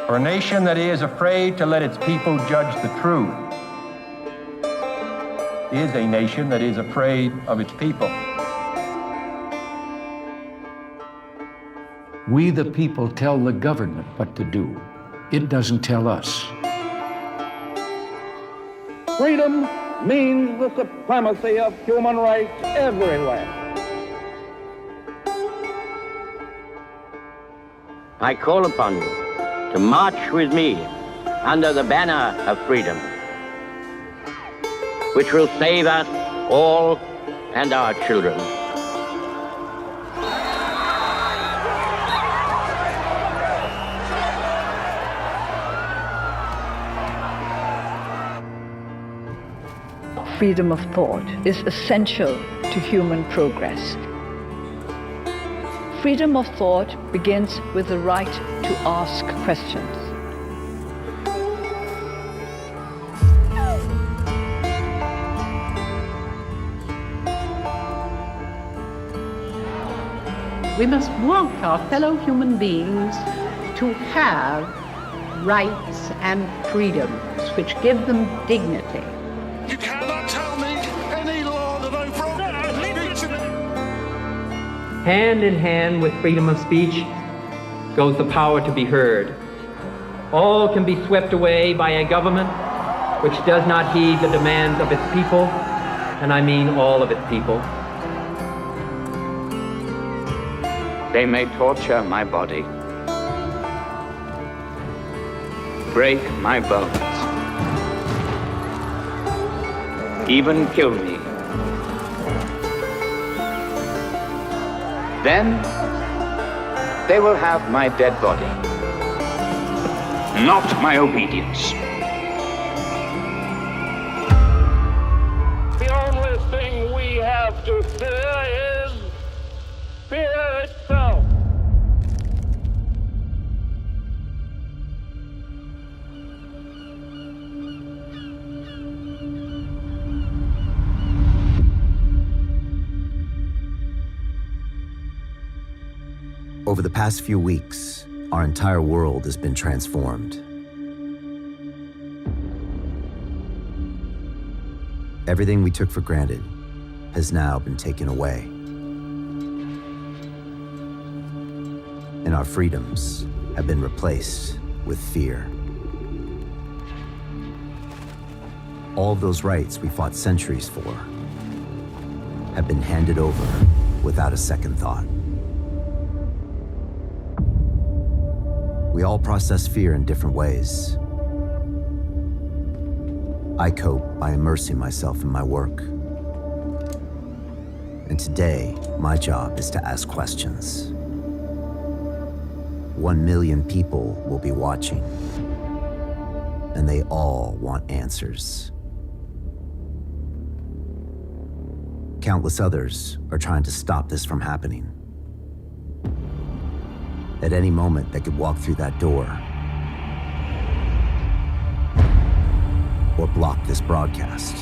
For a nation that is afraid to let its people judge the truth is a nation that is afraid of its people. We, the people, tell the government what to do. It doesn't tell us. Freedom means the supremacy of human rights everywhere. I call upon you to march with me under the banner of freedom, which will save us all and our children. Freedom of thought is essential to human progress. Freedom of thought begins with the right to ask questions. We must want our fellow human beings to have rights and freedoms which give them dignity. You cannot tell me any law that I broke. Hand in hand with freedom of speech goes the power to be heard. All can be swept away by a government which does not heed the demands of its people, and I mean all of its people. They may torture my body, break my bones, even kill me. Then they will have my dead body, not my obedience. The only thing we have to fear is fear itself. Over the past few weeks, our entire world has been transformed. Everything we took for granted has now been taken away. And our freedoms have been replaced with fear. All of those rights we fought centuries for have been handed over without a second thought. We all process fear in different ways. I cope by immersing myself in my work. And today, my job is to ask questions. 1 million people will be watching, and they all want answers. Countless others are trying to stop this from happening. At any moment, they could walk through that door or block this broadcast.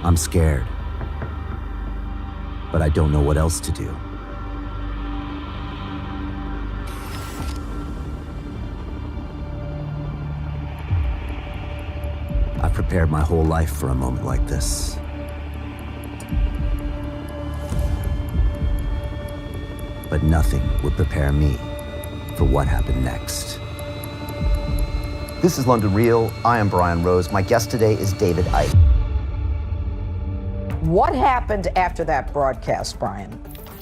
I'm scared, but I don't know what else to do. I've prepared my whole life for a moment like this. But nothing would prepare me for what happened next. This is London Real. I am Brian Rose. My guest today is David Icke. What happened after that broadcast, Brian?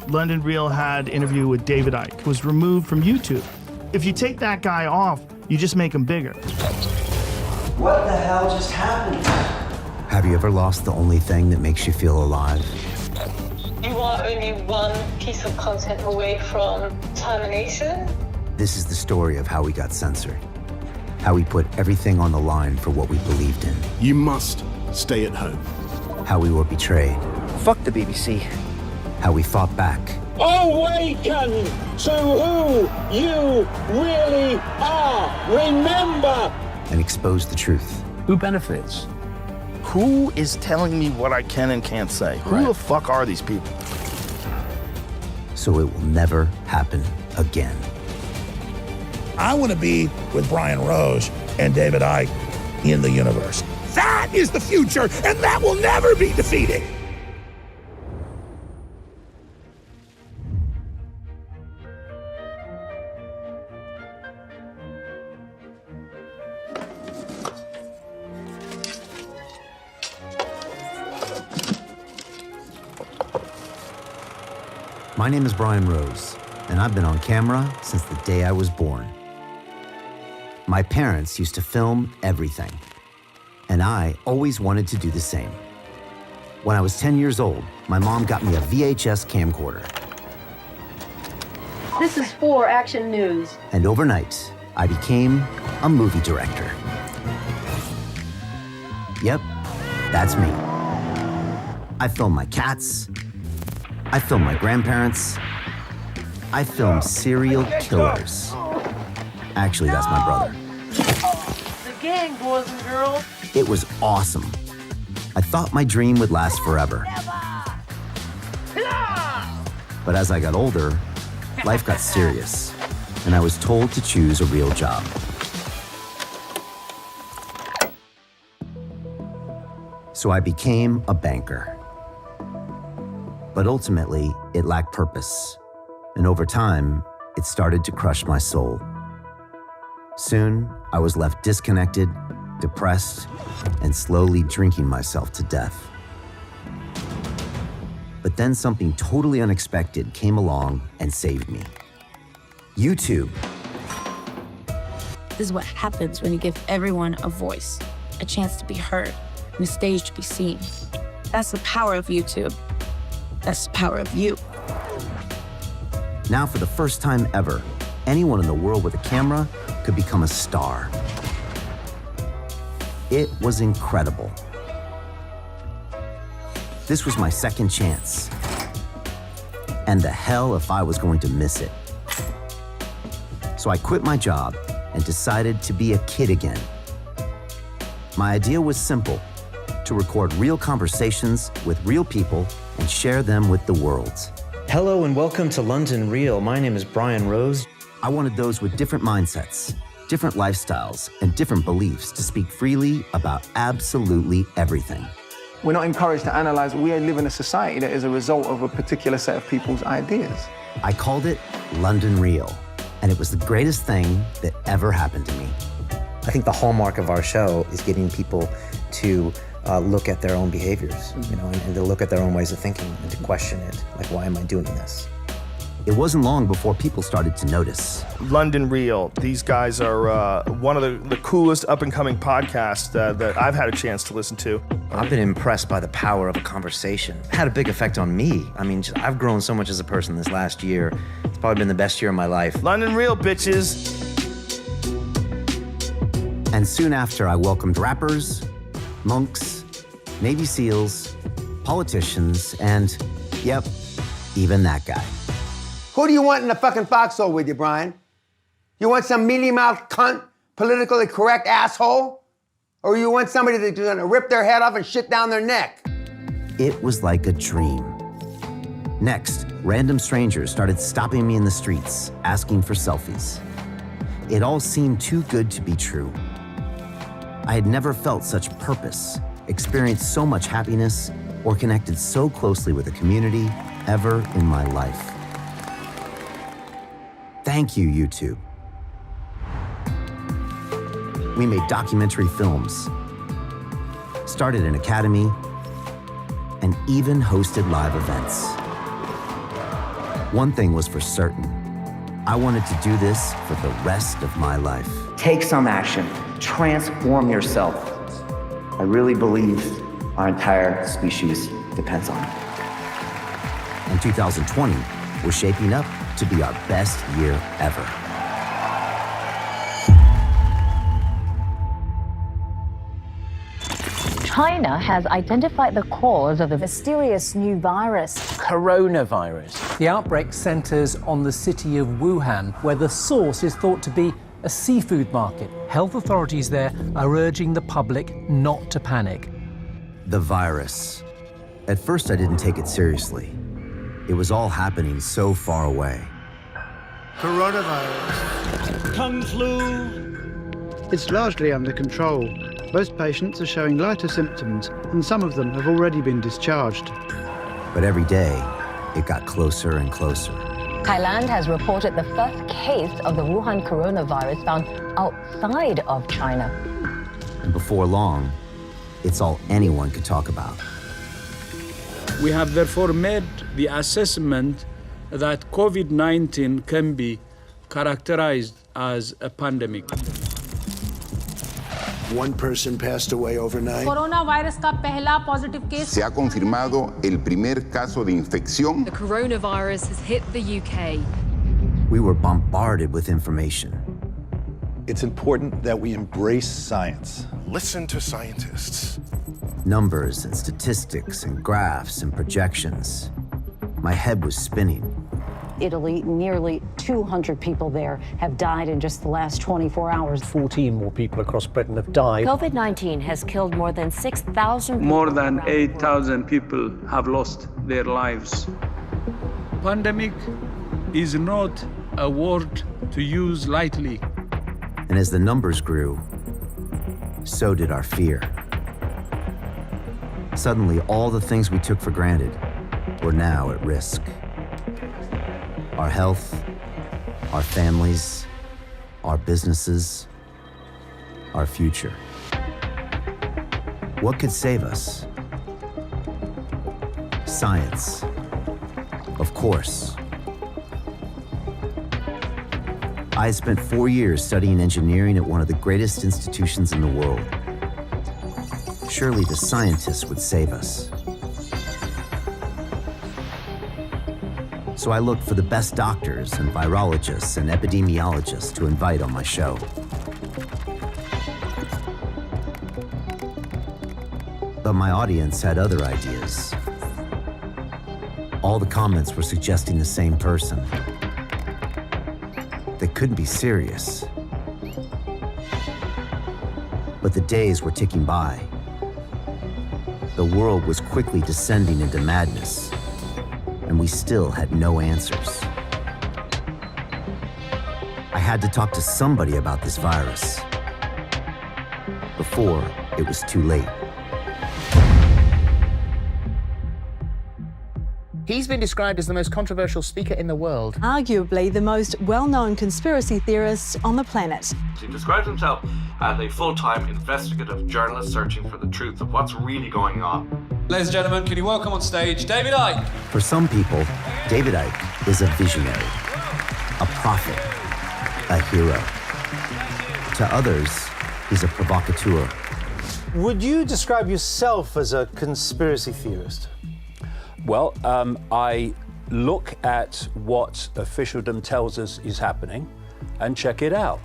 London Real had an interview with David Icke. It was removed from YouTube. If you take that guy off, you just make him bigger. What the hell just happened? Have you ever lost the only thing that makes you feel alive? You are only one piece of content away from termination. This is the story of how we got censored. How we put everything on the line for what we believed in. You must stay at home. How we were betrayed. Fuck the BBC. How we fought back. Awaken to who you really are. Remember. And exposed the truth. Who benefits? Who is telling me what I can and can't say? Who the fuck are these people? so it will never happen again. I want to be with Brian Rose and David Icke in the universe. That is the future, and that will never be defeated. My name is Brian Rose, and I've been on camera since the day I was born. My parents used to film everything, and I always wanted to do the same. When I was 10 years old, my mom got me a VHS camcorder. This is for Action News. And overnight, I became a movie director. Yep, that's me. I filmed my cats. I filmed my grandparents. I filmed serial killers. Actually, that's my brother. The gang, boys and girls. It was awesome. I thought my dream would last forever. But as I got older, life got serious, and I was told to choose a real job. So I became a banker. But ultimately, it lacked purpose, and over time, it started to crush my soul. Soon, I was left disconnected, depressed, and slowly drinking myself to death. But then something totally unexpected came along and saved me. YouTube. This is what happens when you give everyone a voice, a chance to be heard, and a stage to be seen. That's the power of YouTube. That's the power of you. Now, for the first time ever, anyone in the world with a camera could become a star. It was incredible. This was my second chance. And the hell if I was going to miss it. So I quit my job and decided to be a kid again. My idea was simple: to record real conversations with real people and share them with the world. Hello and welcome to London Real. My name is Brian Rose. I wanted those with different mindsets, different lifestyles, and different beliefs to speak freely about absolutely everything. We're not encouraged to analyze. We live in a society that is a result of a particular set of people's ideas. I called it London Real, and it was the greatest thing that ever happened to me. I think the hallmark of our show is getting people to look at their own behaviors, you know, and to look at their own ways of thinking and to question it. Like, why am I doing this? It wasn't long before people started to notice. London Real. These guys are one of the coolest up-and-coming podcasts that I've had a chance to listen to. I've been impressed by the power of a conversation. It had a big effect on me. I mean, I've grown so much as a person this last year. It's probably been the best year of my life. London Real, bitches. And soon after, I welcomed rappers, monks, Navy SEALs, politicians, and, yep, even that guy. Who do you want in the fucking foxhole with you, Brian? You want some mealy-mouthed cunt, politically correct asshole? Or you want somebody that's gonna rip their head off and shit down their neck? It was like a dream. Next, random strangers started stopping me in the streets, asking for selfies. It all seemed too good to be true. I had never felt such purpose, experienced so much happiness, or connected so closely with a community ever in my life. Thank you, YouTube. We made documentary films, started an academy, and even hosted live events. One thing was for certain: I wanted to do this for the rest of my life. Take some action. Transform yourself. I really believe our entire species depends on it. And 2020 was shaping up to be our best year ever. China has identified the cause of the mysterious new virus. Coronavirus. The outbreak centers on the city of Wuhan, where the source is thought to be a seafood market. Health authorities there are urging the public not to panic. The virus. At first, I didn't take it seriously. It was all happening so far away. Coronavirus. Kung flu. It's largely under control. Most patients are showing lighter symptoms, and some of them have already been discharged. But every day, it got closer and closer. Thailand has reported the first case of the Wuhan coronavirus found outside of China. And before long, it's all anyone could talk about. We have therefore made the assessment that COVID-19 can be characterized as a pandemic. One person passed away overnight. Coronavirus का पहला positive case. Se ha confirmado el primer caso de infección. The coronavirus has hit the UK. We were bombarded with information. It's important that we embrace science. Listen to scientists. Numbers and statistics and graphs and projections. My head was spinning. Italy, nearly 200 people there have died in just the last 24 hours. 14 more people across Britain have died. COVID-19 has killed more than 6,000 people. More than 8,000 people have lost their lives. Pandemic is not a word to use lightly. And as the numbers grew, so did our fear. Suddenly, all the things we took for granted were now at risk. Our health, our families, our businesses, our future. What could save us? Science, of course. I spent 4 years studying engineering at one of the greatest institutions in the world. Surely the scientists would save us. So I looked for the best doctors and virologists and epidemiologists to invite on my show. But my audience had other ideas. All the comments were suggesting the same person. They couldn't be serious. But the days were ticking by. The world was quickly descending into madness, and we still had no answers. I had to talk to somebody about this virus before it was too late. He's been described as the most controversial speaker in the world. Arguably the most well-known conspiracy theorist on the planet. He describes himself as a full-time investigative journalist searching for the truth of what's really going on. Ladies and gentlemen, can you welcome on stage David Icke? For some people, David Icke is a visionary, a prophet, a hero. To others, he's a provocateur. Would you describe yourself as a conspiracy theorist? Well, I look at what officialdom tells us is happening and check it out.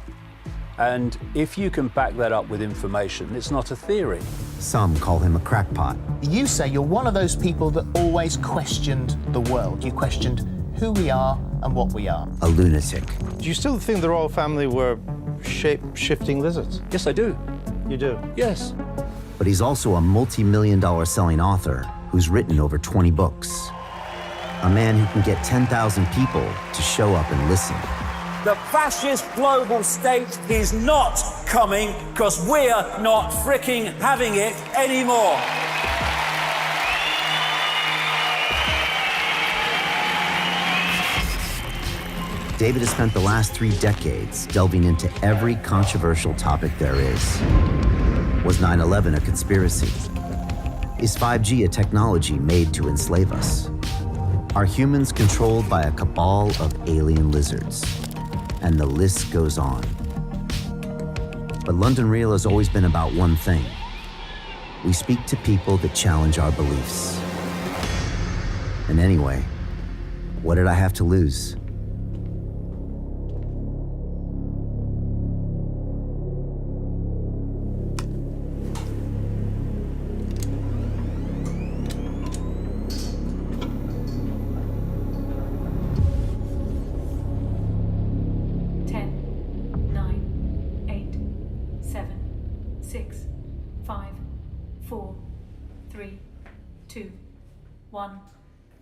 And if you can back that up with information, it's not a theory. Some call him a crackpot. You say you're one of those people that always questioned the world. You questioned who we are and what we are. A lunatic. Do you still think the royal family were shape-shifting lizards? Yes, I do. You do? Yes. But he's also a multi-million-dollar selling author who's written over 20 books. A man who can get 10,000 people to show up and listen. The fascist global state is not coming because we're not fricking having it anymore. David has spent the last 3 decades delving into every controversial topic there is. Was 9/11 a conspiracy? Is 5G a technology made to enslave us? Are humans controlled by a cabal of alien lizards? And the list goes on. But London Real has always been about one thing. We speak to people that challenge our beliefs. And anyway, what did I have to lose?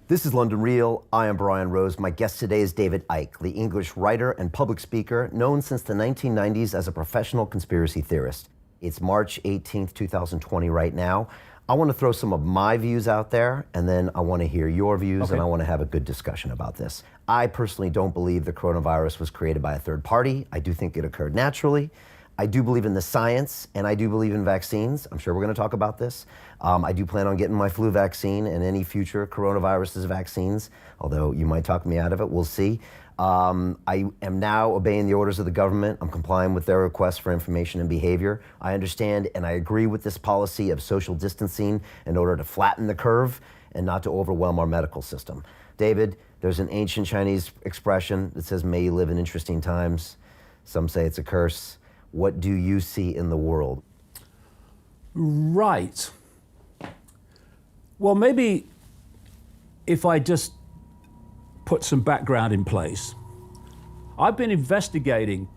This is London Real. I am Brian Rose. My guest today is David Icke, the English writer and public speaker known since the 1990s as a professional conspiracy theorist. It's March 18th, 2020 right now. I want to throw some of my views out there, and then I want to hear your views, and I want to have a good discussion about this. I personally don't believe the coronavirus was created by a third party. I do think it occurred naturally. I do believe in the science, and I do believe in vaccines. I'm sure we're going to talk about this. I do plan on getting my flu vaccine and any future coronavirus vaccines, although you might talk me out of it. We'll see. I am now obeying the orders of the government. I'm complying with their requests for information and behavior. I understand and I agree with this policy of social distancing in order to flatten the curve and not to overwhelm our medical system. David, there's an ancient Chinese expression that says, may you live in interesting times. Some say it's a curse. What do you see in the world? Right. Well, maybe if I just put some background in place. I've been investigating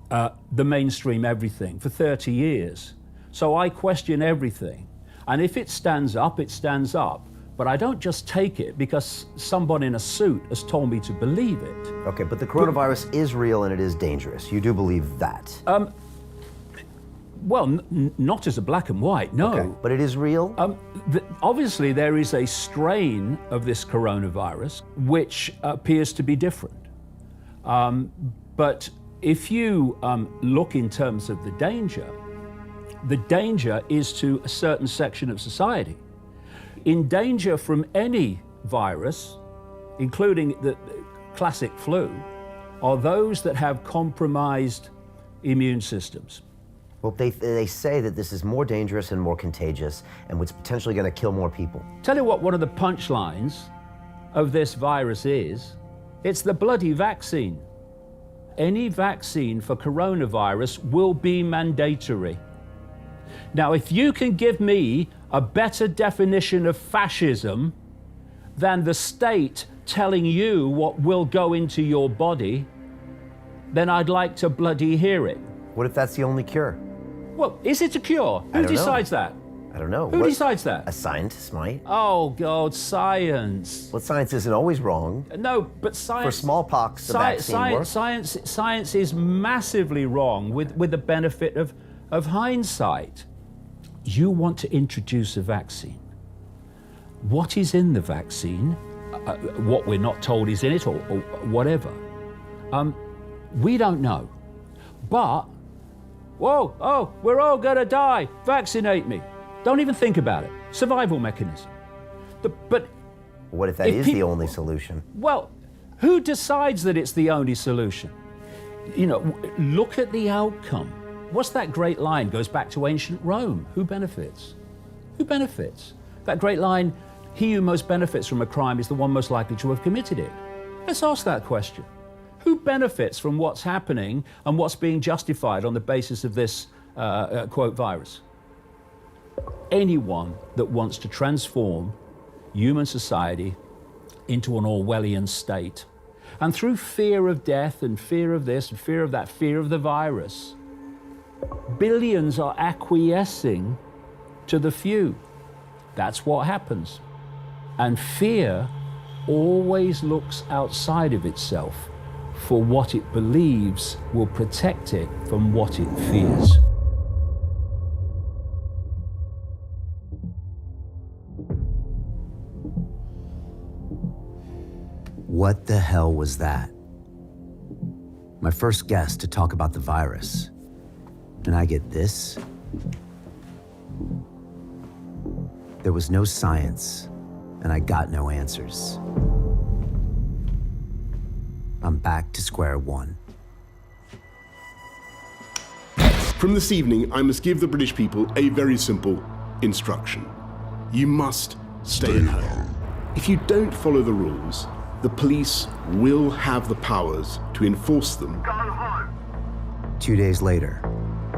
the mainstream everything for 30 years. So I question everything. And if it stands up, it stands up. But I don't just take it because somebody in a suit has told me to believe it. Okay, but the coronavirus is real and it is dangerous. You do believe that? Well, not as a black and white, no. Okay, but it is real? Obviously, there is a strain of this coronavirus which appears to be different. But if you look in terms of the danger is to a certain section of society. In danger from any virus, including the classic flu, are those that have compromised immune systems. Well, they say that this is more dangerous and more contagious and what's potentially going to kill more people. Tell you what one of the punchlines of this virus is. It's the bloody vaccine. Any vaccine for coronavirus will be mandatory. Now, if you can give me a better definition of fascism than the state telling you what will go into your body, then I'd like to bloody hear it. What if that's the only cure? Well, is it a cure? Who decides that? I don't know. Who decides that? A scientist might. Oh, God, science. Well, science isn't always wrong. No, but science... For smallpox, the vaccine works. Science is massively wrong with the benefit of hindsight. You want to introduce a vaccine. What is in the vaccine, what we're not told is in it, or whatever, we don't know. But, we're all gonna die, vaccinate me. Don't even think about it. Survival mechanism. But what if that is the only solution? Well, who decides that it's the only solution? You know, look at the outcome. What's that great line? Goes back to ancient Rome. Who benefits? Who benefits? That great line, he who most benefits from a crime is the one most likely to have committed it. Let's ask that question. Who benefits from what's happening and what's being justified on the basis of this, quote, virus? Anyone that wants to transform human society into an Orwellian state. And through fear of death and fear of this and fear of that, fear of the virus, billions are acquiescing to the few. That's what happens. And fear always looks outside of itself for what it believes will protect it from what it fears. What the hell was that? My first guest to talk about the virus. And I get this? There was no science, and I got no answers. I'm back to square one. From this evening, I must give the British people a very simple instruction. You must stay at home. If you don't follow the rules, the police will have the powers to enforce them. 2 days later,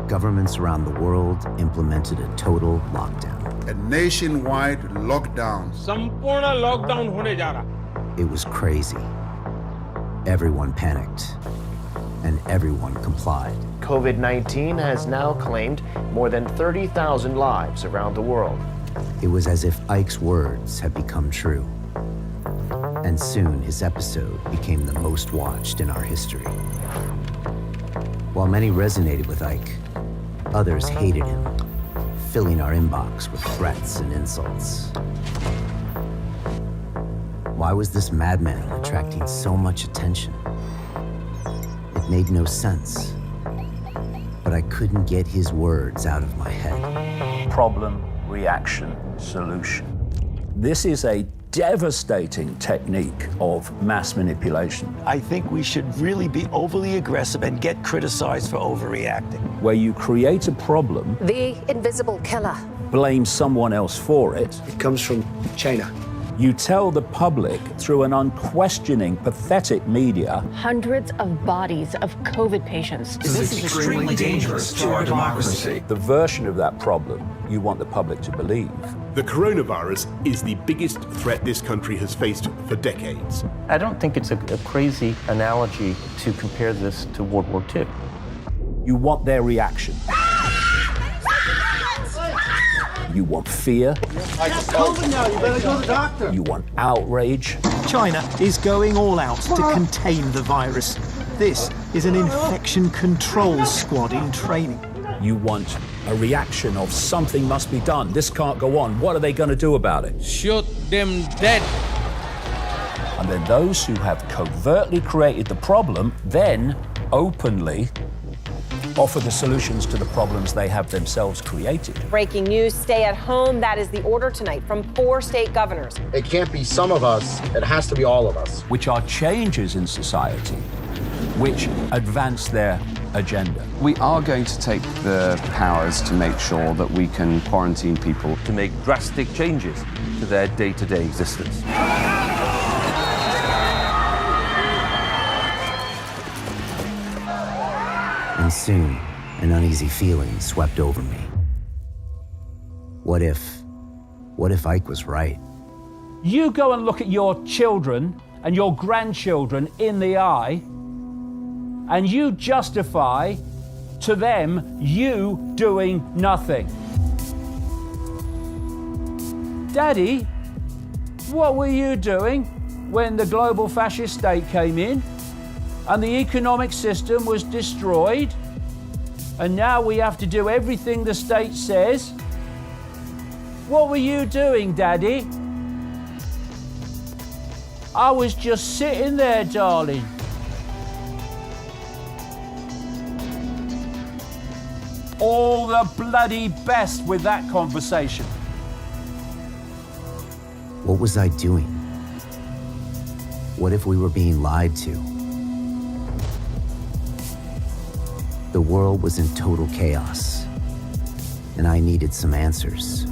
governments around the world implemented a total lockdown. A nationwide lockdown. संपूर्ण lockdown होने जा रहा. It was crazy. Everyone panicked, and everyone complied. COVID-19 has now claimed more than 30,000 lives around the world. It was as if Icke's words had become true. And soon his episode became the most watched in our history. While many resonated with Icke, others hated him, filling our inbox with threats and insults. Why was this madman attracting so much attention? It made no sense, but I couldn't get his words out of my head. Problem, reaction, solution. This is a devastating technique of mass manipulation. I think we should really be overly aggressive and get criticized for overreacting. Where you create a problem, the invisible killer, blame someone else for it. It comes from China. You tell the public through an unquestioning, pathetic media. Hundreds of bodies of COVID patients. This is extremely dangerous to our democracy. The version of that problem you want the public to believe. The coronavirus is the biggest threat this country has faced for decades. I don't think it's a crazy analogy to compare this to World War II. You want their reaction. You want fear. I just COVID now, you better go to the doctor. You want outrage. China is going all out to contain the virus. This is an infection control squad in training. You want a reaction of something must be done. This can't go on. What are they going to do about it? Shoot them dead. And then those who have covertly created the problem then openly offer the solutions to the problems they have themselves created. Breaking news, stay at home. That is the order tonight from 4 state governors. It can't be some of us, it has to be all of us. Which are changes in society, which advance their agenda. We are going to take the powers to make sure that we can quarantine people. To make drastic changes to their day-to-day existence. And soon, an uneasy feeling swept over me. What if Icke was right? You go and look at your children and your grandchildren in the eye, and you justify to them you doing nothing. Daddy, what were you doing when the global fascist state came in and the economic system was destroyed, and now we have to do everything the state says? What were you doing, Daddy? I was just sitting there, darling. All the bloody best with that conversation. What was I doing? What if we were being lied to? The world was in total chaos, and I needed some answers.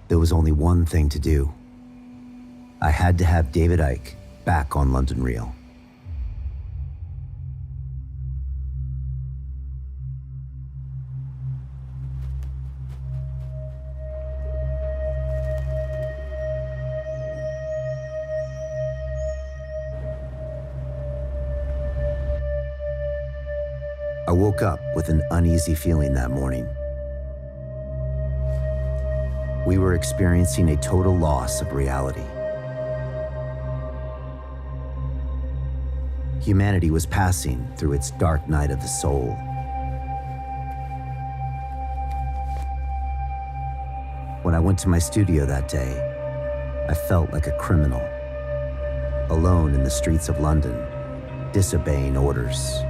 There was only one thing to do. I had to have David Icke back on London Real. I woke up with an uneasy feeling that morning. We were experiencing a total loss of reality. Humanity was passing through its dark night of the soul. When I went to my studio that day, I felt like a criminal, alone in the streets of London, disobeying orders.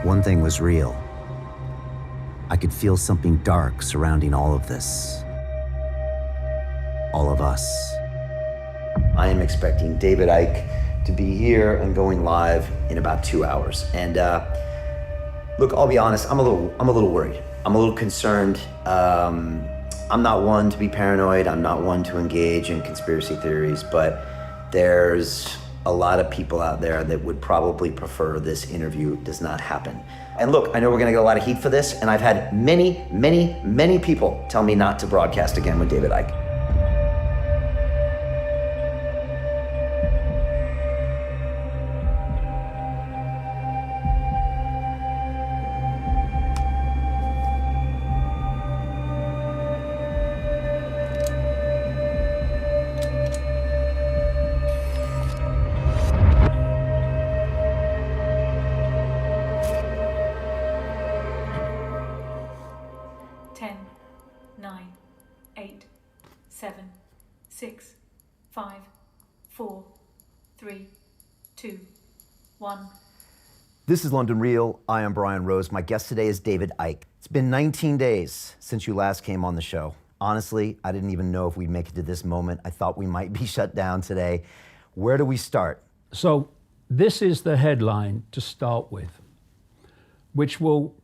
One thing was real. I could feel something dark surrounding all of this. All of us. I am expecting David Icke to be here and going live in about 2 hours. And look, I'll be honest, I'm a little worried. I'm a little concerned. I'm not one to be paranoid. I'm not one to engage in conspiracy theories, but there's a lot of people out there that would probably prefer this interview does not happen. And look, I know we're gonna get a lot of heat for this, and I've had many people tell me not to broadcast again with David Icke. 7, 6, 5, 4, 3, 2, 1. This is London Real. I am Brian Rose. My guest today is David Icke. It's been 19 days since you last came on the show. Honestly, I didn't even know if we'd make it to this moment. I thought we might be shut down today. Where do we start? So this is the headline to start with, which will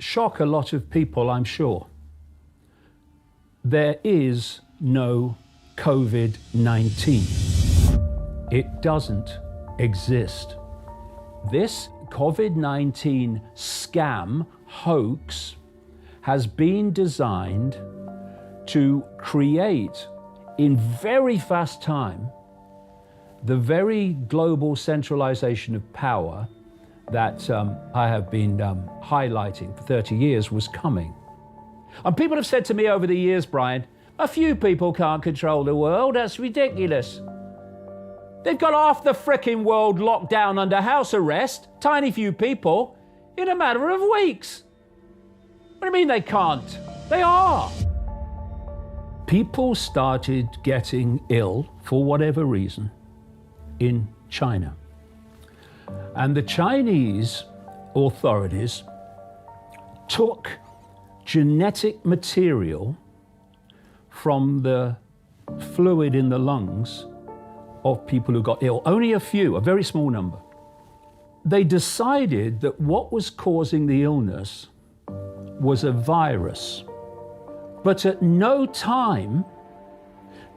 shock a lot of people, I'm sure. There is no COVID-19. It doesn't exist. This COVID-19 scam hoax has been designed to create in very fast time the very global centralization of power that I have been highlighting for 30 years was coming. And people have said to me over the years, Brian, a few people can't control the world, that's ridiculous. They've got half the frickin' world locked down under house arrest, tiny few people, in a matter of weeks. What do you mean they can't? They are. People started getting ill, for whatever reason, in China. And the Chinese authorities took genetic material from the fluid in the lungs of people who got ill, only a few, a very small number. They decided that what was causing the illness was a virus. But at no time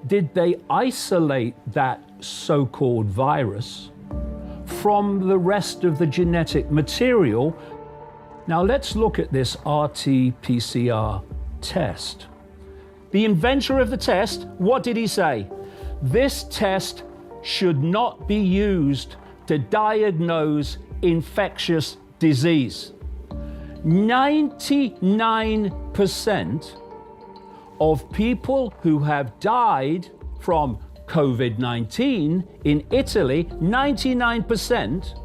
did they isolate that so-called virus from the rest of the genetic material. Now let's look at this RT-PCR test. The inventor of the test, what did he say? This test should not be used to diagnose infectious disease. 99% of people who have died from COVID-19 in Italy, 99%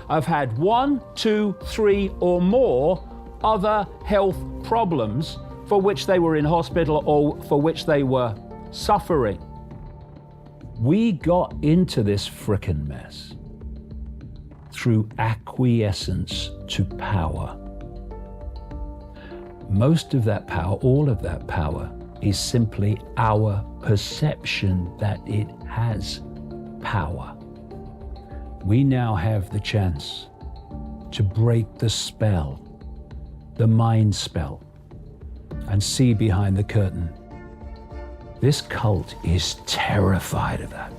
have had 1, 2, 3 or more other health problems for which they were in hospital or for which they were suffering. We got into this frickin' mess through acquiescence to power. Most of that power, all of that power, is simply our perception that it has power. We now have the chance to break the spell, the mind spell, and see behind the curtain. This cult is terrified of that.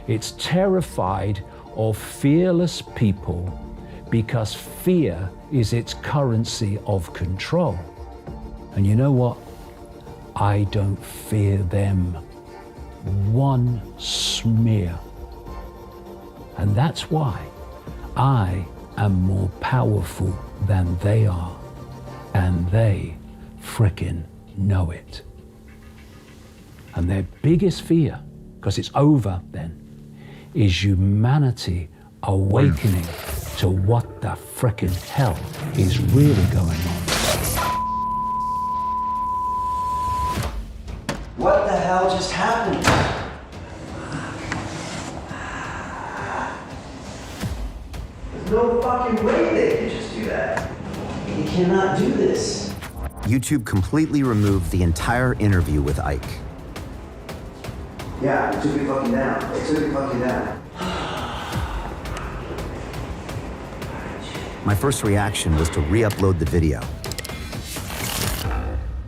It's terrified of fearless people because fear is its currency of control. And you know what? I don't fear them one smear. And that's why I am more powerful than they are. And they frickin' know it. And their biggest fear, because it's over then, is humanity awakening to what the frickin' hell is really going on. What the hell just happened? There's no fucking way they can just do that. You cannot do this. YouTube completely removed the entire interview with Icke. Yeah, it took me fucking down. It took me fucking down. My first reaction was to re-upload the video.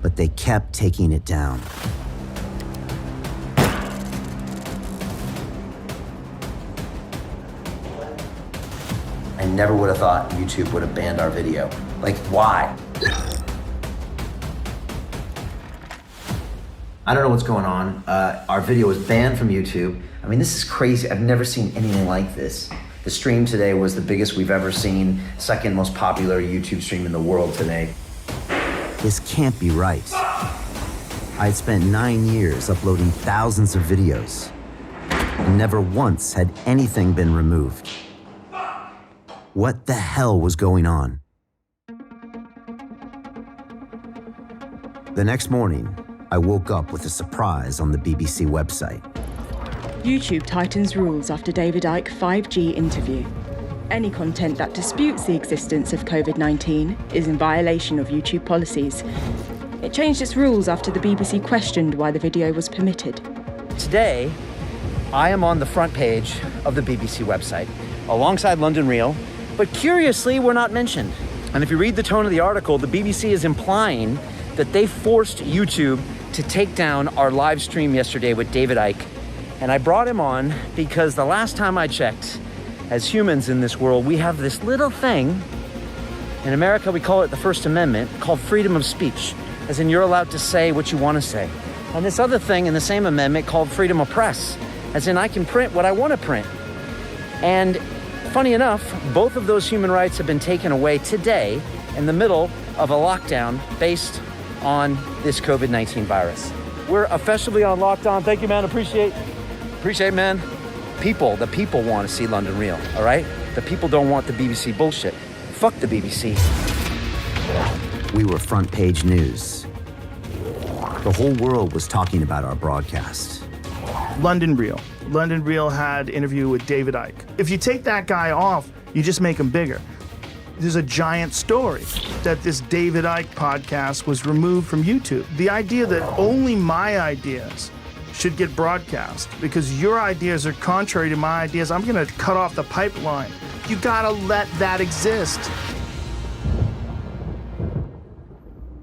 But they kept taking it down. I never would have thought YouTube would have banned our video. Like, why? I don't know what's going on. Our video was banned from YouTube. I mean, this is crazy. I've never seen anything like this. The stream today was the biggest we've ever seen, second most popular YouTube stream in the world today. This can't be right. I had spent 9 years uploading thousands of videos, and never once had anything been removed. What the hell was going on? The next morning, I woke up with a surprise on the BBC website. YouTube tightens rules after David Icke 5G interview. Any content that disputes the existence of COVID-19 is in violation of YouTube policies. It changed its rules after the BBC questioned why the video was permitted. Today, I am on the front page of the BBC website, alongside London Real, but curiously, we're not mentioned. And if you read the tone of the article, the BBC is implying that they forced YouTube to take down our live stream yesterday with David Icke. And I brought him on because the last time I checked, as humans in this world, we have this little thing. In America, we call it the First Amendment, called freedom of speech, as in you're allowed to say what you want to say. And this other thing in the same amendment called freedom of press, as in I can print what I want to print. And funny enough, both of those human rights have been taken away today in the middle of a lockdown based on this COVID-19 virus. We're officially on lockdown. Thank you, man. Appreciate, man. The people want to see London Real, all right? The people don't want the BBC bullshit. Fuck the BBC. We were front page news. The whole world was talking about our broadcast. London Real. London Real had an interview with David Icke. If you take that guy off, you just make him bigger. There's a giant story that this David Icke podcast was removed from YouTube. The idea that only my ideas should get broadcast because your ideas are contrary to my ideas, I'm gonna cut off the pipeline. You gotta let that exist.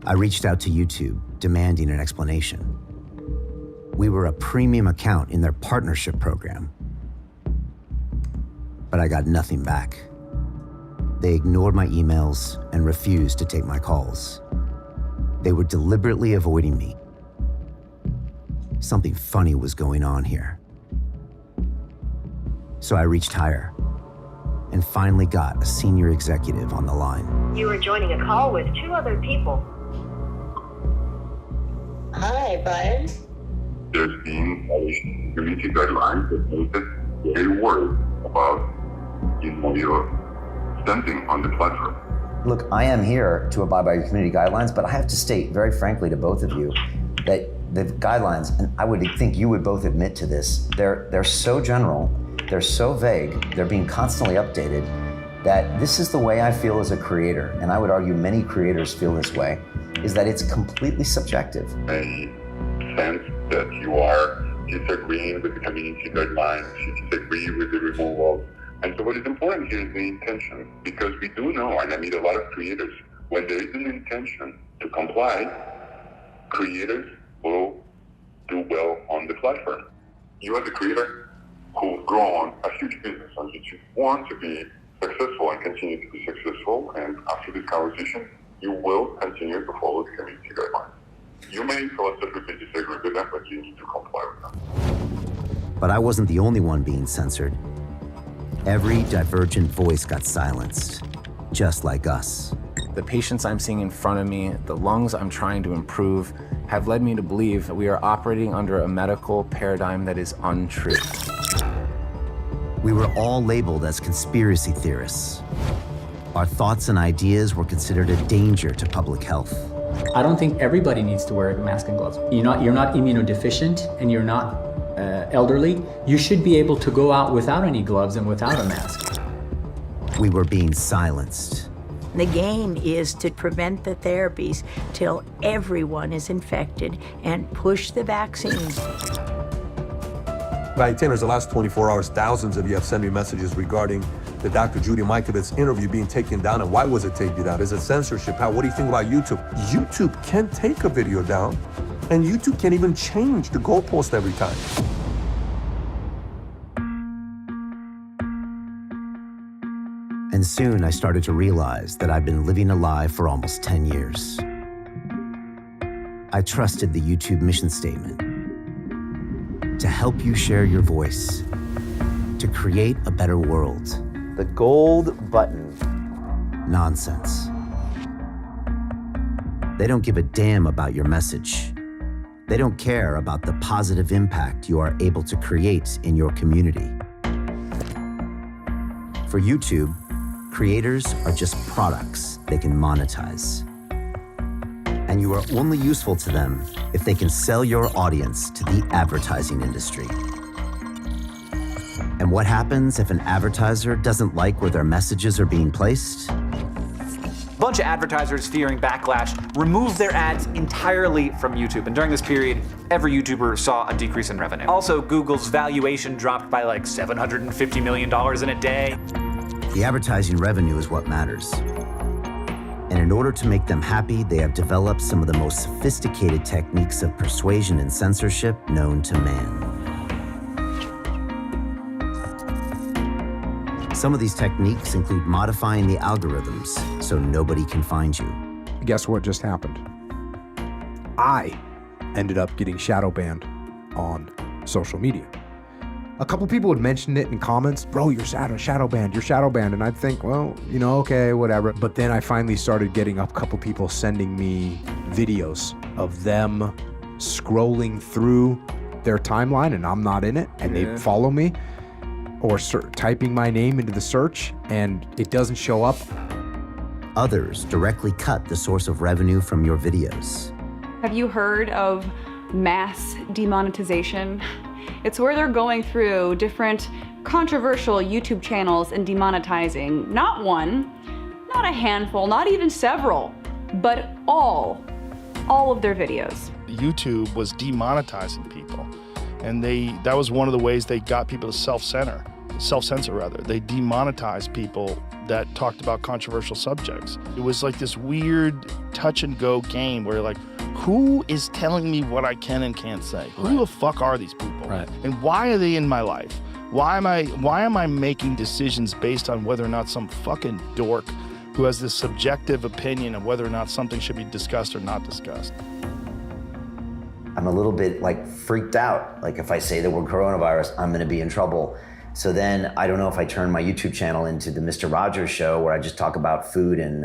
I reached out to YouTube, demanding an explanation. We were a premium account in their partnership program. But I got nothing back. They ignored my emails and refused to take my calls. They were deliberately avoiding me. Something funny was going on here. So I reached higher and finally got a senior executive on the line. You are joining a call with 2 other people. Hi, Brian. There's been a community guidelines that make it very worried about your standing on the platform. Look, I am here to abide by community guidelines, but I have to state very frankly to both of you that the guidelines, and I would think you would both admit to this, they're so general, they're so vague, they're being constantly updated, that this is the way I feel as a creator, and I would argue many creators feel this way, is that it's completely subjective. I sense that you are disagreeing with the community guidelines, you disagree with the removal. And so what is important here is the intention, because we do know, and I meet a lot of creators, when there is an intention to comply, creators will do well on the platform. You as a creator who've grown a huge business on YouTube, want to be successful and continue to be successful, and after this conversation, you will continue to follow the community guidelines. You may philosophically disagree with them, but you need to comply with them. But I wasn't the only one being censored. Every divergent voice got silenced, just like us. The patients I'm seeing in front of me, the lungs I'm trying to improve, have led me to believe that we are operating under a medical paradigm that is untrue. We were all labeled as conspiracy theorists. Our thoughts and ideas were considered a danger to public health. I don't think everybody needs to wear a mask and gloves. You're not immunodeficient and you're not elderly. You should be able to go out without any gloves and without a mask. We were being silenced. The game is to prevent the therapies till everyone is infected and push the vaccines. By Tanner's, the last 24 hours, thousands of you have sent me messages regarding the Dr. Judy Mikovits interview being taken down, and why was it taken down? Is it censorship? What do you think about YouTube? YouTube can take a video down, and YouTube can even change the goalpost every time. And soon I started to realize that I'd been living a lie for almost 10 years. I trusted the YouTube mission statement to help you share your voice, to create a better world. The gold button. Nonsense. They don't give a damn about your message. They don't care about the positive impact you are able to create in your community. For YouTube, creators are just products they can monetize. And you are only useful to them if they can sell your audience to the advertising industry. And what happens if an advertiser doesn't like where their messages are being placed? A bunch of advertisers fearing backlash removed their ads entirely from YouTube. And during this period, every YouTuber saw a decrease in revenue. Also, Google's valuation dropped by like $750 million in a day. The advertising revenue is what matters. And in order to make them happy, they have developed some of the most sophisticated techniques of persuasion and censorship known to man. Some of these techniques include modifying the algorithms so nobody can find you. Guess what just happened? I ended up getting shadow banned on social media. A couple people had mentioned it in comments, bro, you're shadow banned, you're shadow banned. And I'd think, well, you know, okay, whatever. But then I finally started getting a couple people sending me videos of them scrolling through their timeline and I'm not in it, and they follow me, or typing my name into the search and it doesn't show up. Others directly cut the source of revenue from your videos. Have you heard of mass demonetization? It's where they're going through different controversial YouTube channels and demonetizing not one, not a handful, not even several, but all of their videos. YouTube was demonetizing people, and that was one of the ways they got people to self-censor. They demonetized people that talked about controversial subjects. It was like this weird touch and go game where like, who is telling me what I can and can't say? Who the fuck are these people? Right. And why are they in my life? Why am I making decisions based on whether or not some fucking dork who has this subjective opinion of whether or not something should be discussed or not discussed? I'm a little bit like freaked out. Like if I say the word coronavirus, I'm gonna be in trouble. So then I don't know if I turn my YouTube channel into the Mr. Rogers show where I just talk about food and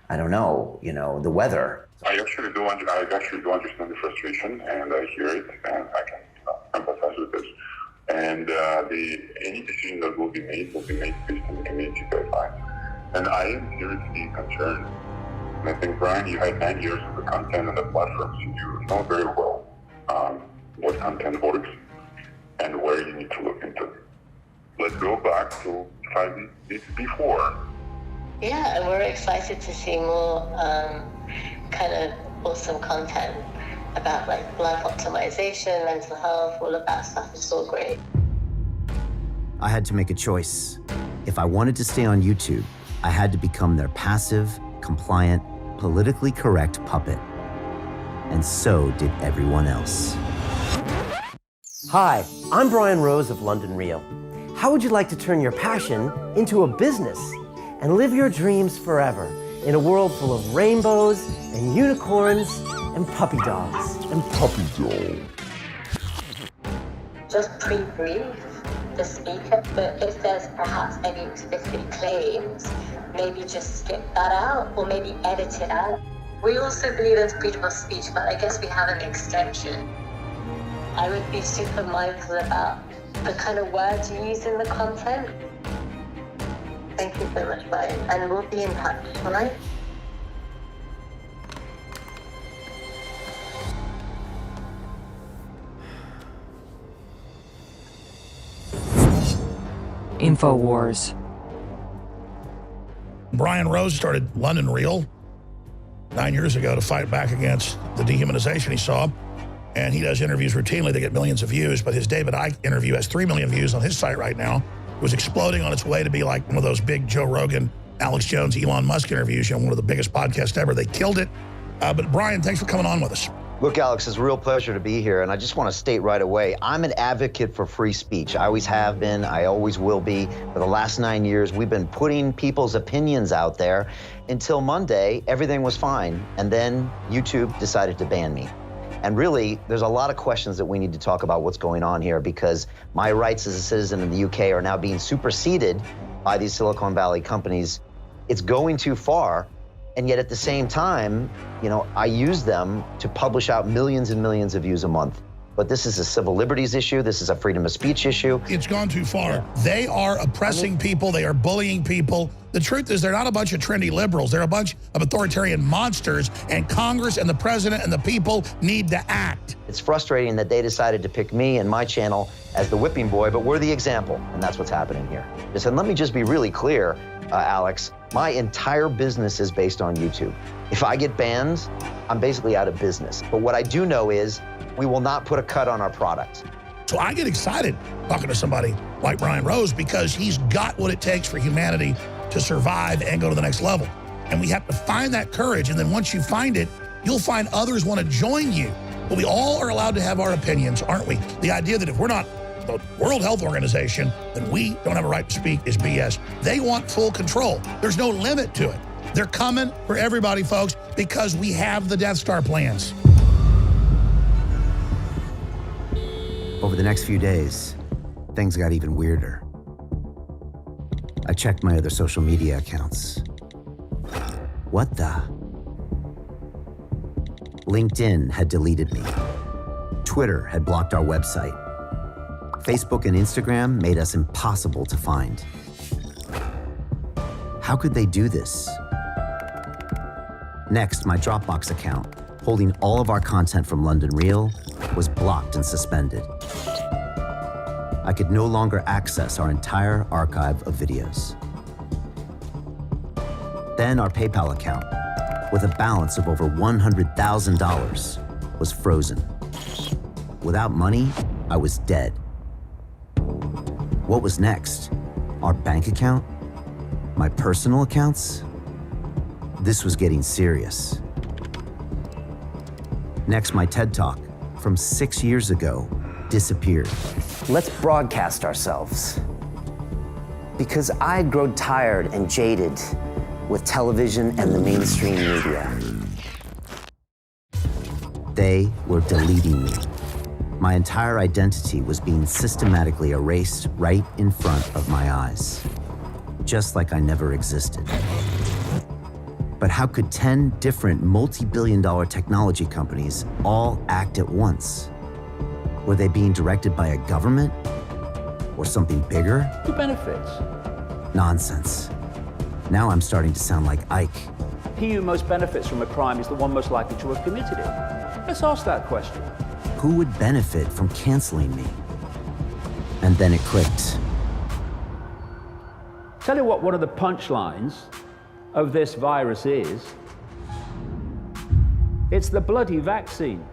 I don't know, the weather. I actually do understand the frustration, and I hear it, and I can empathize with this. And any decision that will be made based on the community guidelines. And I am seriously concerned. And I think, Brian, you had 9 years of the content and the platforms, and you know very well what content works and where you need to look into. Let's go back to 5 years before. Yeah, and we're excited to see more kind of awesome content about like life optimization, mental health, all of that stuff is so great. I had to make a choice. If I wanted to stay on YouTube, I had to become their passive, compliant, politically correct puppet. And so did everyone else. Hi, I'm Brian Rose of London Real. How would you like to turn your passion into a business and live your dreams forever in a world full of rainbows and unicorns and puppy dogs? Just pre-brief the speaker, but if there's perhaps any explicit claims, maybe just skip that out or maybe edit it out. We also believe in freedom of speech, but I guess we have an extension. I would be super mindful about the kind of words you use in the content. Thank you so much, Brian, and we'll be in touch, all right? InfoWars. Brian Rose started London Real 9 years ago to fight back against the dehumanization he saw. And he does interviews routinely that get millions of views, but his David Icke interview has 3 million views on his site right now. It was exploding on its way to be like one of those big Joe Rogan, Alex Jones, Elon Musk interviews, one of the biggest podcasts ever. They killed it. But Brian, thanks for coming on with us. Look, Alex, it's a real pleasure to be here, and I just want to state right away, I'm an advocate for free speech. I always have been, I always will be. For the last 9 years, we've been putting people's opinions out there. Until Monday, everything was fine, and then YouTube decided to ban me. And really, there's a lot of questions that we need to talk about what's going on here, because my rights as a citizen in the UK are now being superseded by these Silicon Valley companies. It's going too far. And yet at the same time, I use them to publish out millions and millions of views a month. but this is a civil liberties issue. This is a freedom of speech issue. It's gone too far. They are oppressing people. They are bullying people. The truth is they're not a bunch of trendy liberals. They're a bunch of authoritarian monsters, and Congress and the president and the people need to act. It's frustrating that they decided to pick me and my channel as the whipping boy, but we're the example, and that's what's happening here. And let me just be really clear, Alex, my entire business is based on YouTube. If I get banned, I'm basically out of business. But what I do know is we will not put a cut on our product. So I get excited talking to somebody like Brian Rose because he's got what it takes for humanity to survive and go to the next level. And we have to find that courage, and then once you find it, you'll find others want to join you. But we all are allowed to have our opinions, aren't we? The idea that if we're not the World Health Organization, then we don't have a right to speak is BS. They want full control. There's no limit to it. They're coming for everybody, folks, because we have the Death Star plans. Over the next few days, things got even weirder. I checked my other social media accounts. What the? LinkedIn had deleted me. Twitter had blocked our website. Facebook and Instagram made us impossible to find. How could they do this? Next, my Dropbox account, holding all of our content from London Real, was blocked and suspended. I could no longer access our entire archive of videos. Then our PayPal account, with a balance of over $100,000, was frozen. Without money, I was dead. What was next? Our bank account? My personal accounts? This was getting serious. Next, my TED Talk from 6 years ago disappeared. Let's broadcast ourselves. Because I'd grown tired and jaded with television and the mainstream media. They were deleting me. My entire identity was being systematically erased right in front of my eyes, just like I never existed. But how could 10 different multi-billion-dollar technology companies all act at once? Were they being directed by a government or something bigger? Who benefits? Nonsense. Now I'm starting to sound like Icke. He who most benefits from a crime is the one most likely to have committed it. Let's ask that question. Who would benefit from canceling me? And then it clicked. Tell you what one of the punchlines of this virus is. It's the bloody vaccine.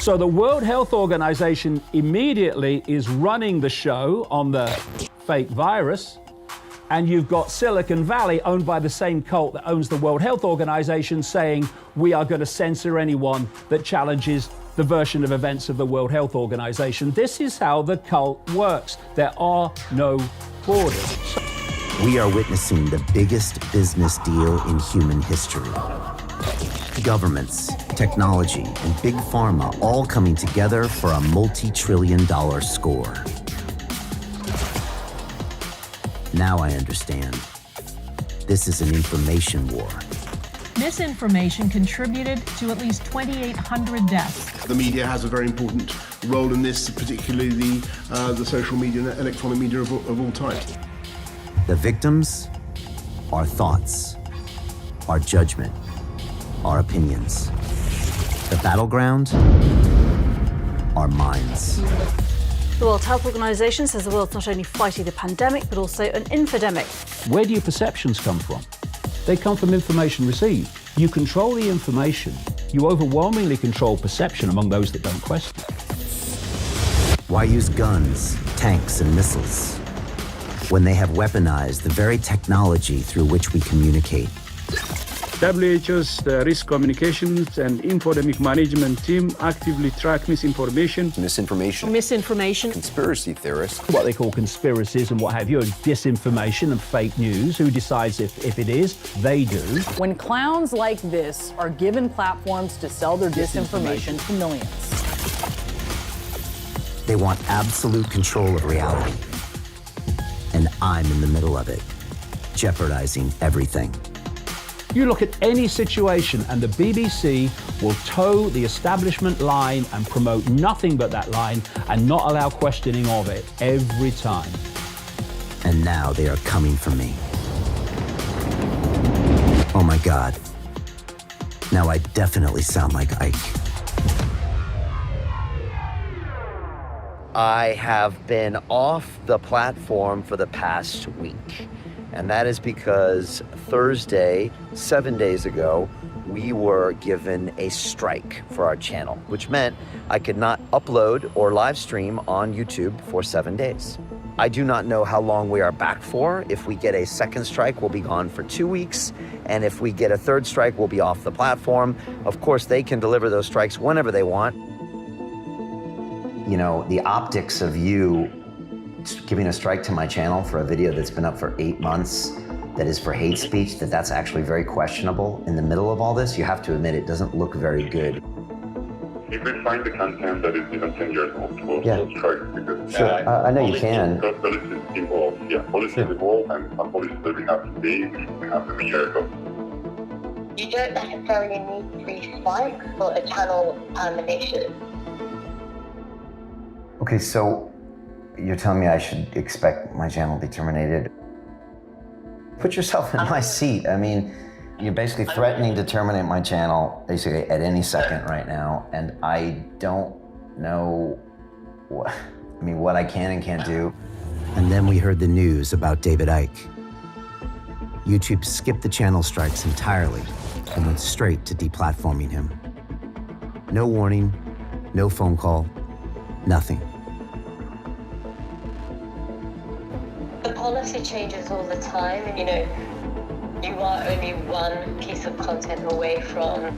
So the World Health Organization immediately is running the show on the fake virus, and you've got Silicon Valley, owned by the same cult that owns the World Health Organization, saying we are going to censor anyone that challenges the version of events of the World Health Organization. This is how the cult works. There are no borders. We are witnessing the biggest business deal in human history. Governments, technology, and big pharma all coming together for a multi-trillion-dollar score. Now I understand. This is an information war. Misinformation contributed to at least 2,800 deaths. The media has a very important role in this, particularly the social media and electronic media of all types. The victims, our thoughts, our judgment, our opinions. The battleground, our minds. The World Health Organization says the world's not only fighting the pandemic, but also an infodemic. Where do your perceptions come from? They come from information received. You control the information. You overwhelmingly control perception among those that don't question. Why use guns, tanks, and missiles when they have weaponized the very technology through which we communicate? WHO's Risk Communications and Infodemic Management team actively track misinformation. Misinformation. Conspiracy theorists. What they call conspiracies and what have you, and disinformation and fake news. Who decides if it is? They do. When clowns like this are given platforms to sell their disinformation to millions. They want absolute control of reality. And I'm in the middle of it, jeopardizing everything. You look at any situation and the BBC will toe the establishment line and promote nothing but that line and not allow questioning of it every time. And now they are coming for me. Oh my God. Now I definitely sound like Ike. I have been off the platform for the past week. And that is because Thursday, 7 days ago, we were given a strike for our channel, which meant I could not upload or live stream on YouTube for 7 days. I do not know how long we are back for. If we get a second strike, we'll be gone for 2 weeks. And if we get a third strike, we'll be off the platform. Of course, they can deliver those strikes whenever they want. You know, the optics of you giving a strike to my channel for a video that's been up for 8 months, that is for hate speech, that's actually very questionable. In the middle of all this, you have to admit it doesn't look very good. You could find the content that is even 10 years old to strike because Sure, I know you can. Policies evolve. Yeah, policies evolve, and some policies that we have today, we didn't have them a year ago. You don't necessarily need 3 strikes for a channel termination. Okay, so you're telling me I should expect my channel to be terminated? Put yourself in my seat. I mean, you're basically threatening to terminate my channel basically at any second right now, and I don't know what I can and can't do. And then we heard the news about David Icke. YouTube skipped the channel strikes entirely and went straight to deplatforming him. No warning, no phone call, nothing. The policy changes all the time, and you know, you are only one piece of content away from,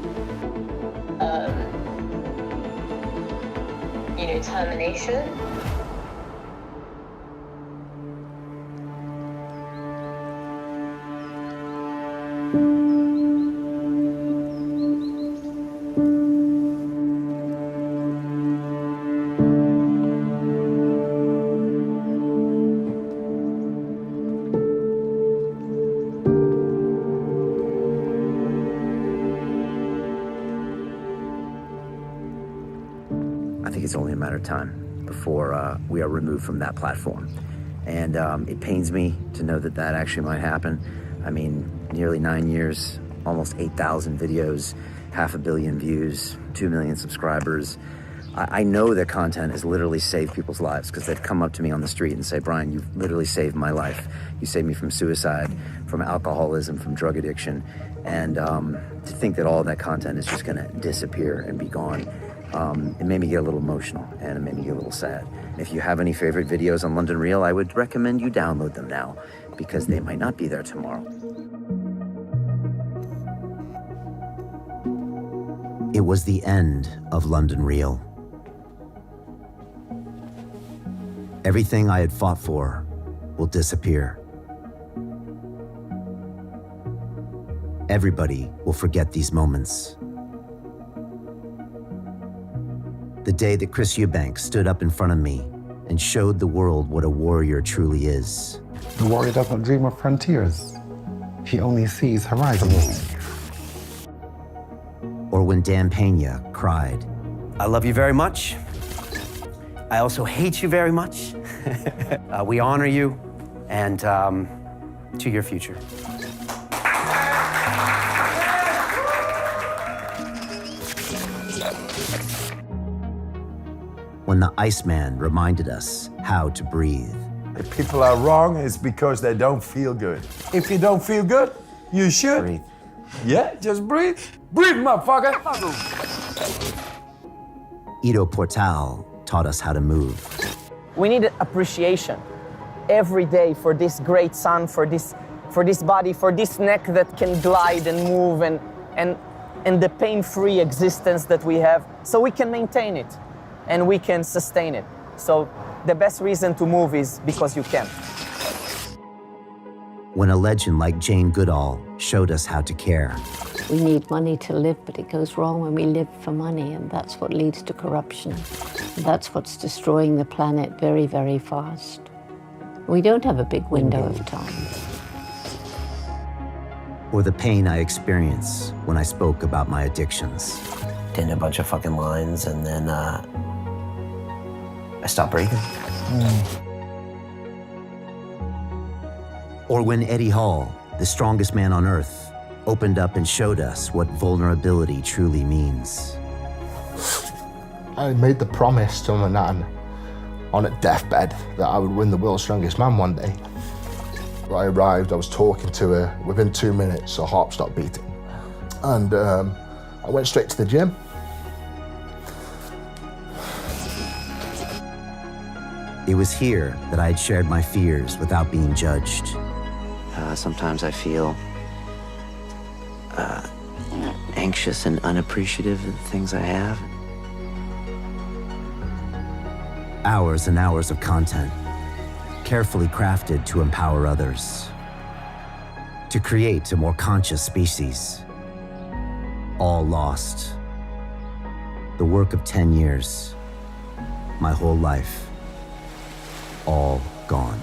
termination. I think it's only a matter of time before we are removed from that platform. And it pains me to know that that actually might happen. I mean, nearly 9 years, almost 8,000 videos, 500 million views, 2 million subscribers. I know that content has literally saved people's lives because they've come up to me on the street and say, Brian, you've literally saved my life. You saved me from suicide, from alcoholism, from drug addiction. And to think that all of that content is just gonna disappear and be gone, it made me get a little emotional and it made me get a little sad. If you have any favorite videos on London Real, I would recommend you download them now because they might not be there tomorrow. It was the end of London Real. Everything I had fought for will disappear. Everybody will forget these moments. The day that Chris Eubank stood up in front of me and showed the world what a warrior truly is. The warrior does not dream of frontiers. He only sees horizons. Or when Dan Pena cried, I love you very much. I also hate you very much. We honor you, and to your future. when the Iceman reminded us how to breathe. If people are wrong, it's because they don't feel good. If you don't feel good, you should. Breathe. Yeah, just breathe. Breathe, motherfucker. Ido Portal taught us how to move. We need appreciation every day for this great sun, for this body, for this neck that can glide and move, and the pain-free existence that we have, so we can maintain it and we can sustain it. So the best reason to move is because you can. When a legend like Jane Goodall showed us how to care. We need money to live, but it goes wrong when we live for money, and that's what leads to corruption. That's what's destroying the planet very, very fast. We don't have a big window of time. or the pain I experience when I spoke about my addictions. Did a bunch of fucking lines, and then I stopped breathing. Or when Eddie Hall, the strongest man on earth, opened up and showed us what vulnerability truly means. I made the promise to my nan on a deathbed that I would win the world's strongest man one day. When I arrived, I was talking to her. Within 2 minutes, her heart stopped beating. And I went straight to the gym. It was here that I had shared my fears without being judged. Sometimes I feel anxious and unappreciative of the things I have. Hours and hours of content, carefully crafted to empower others, to create a more conscious species. All lost. The work of 10 years, my whole life, all gone.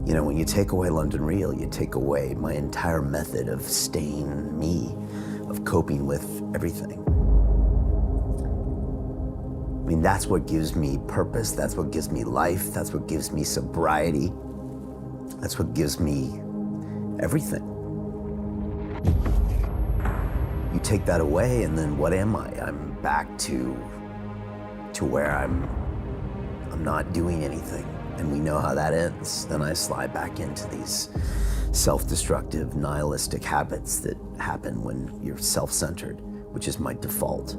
You know, when you take away London Real, you take away my entire method of staying me, of coping with everything. I mean, that's what gives me purpose, that's what gives me life, that's what gives me sobriety, that's what gives me everything. You take that away, and then what am I? I'm back to where I'm not doing anything. And we know how that ends. Then I slide back into these self-destructive, nihilistic habits that happen when you're self-centered, which is my default.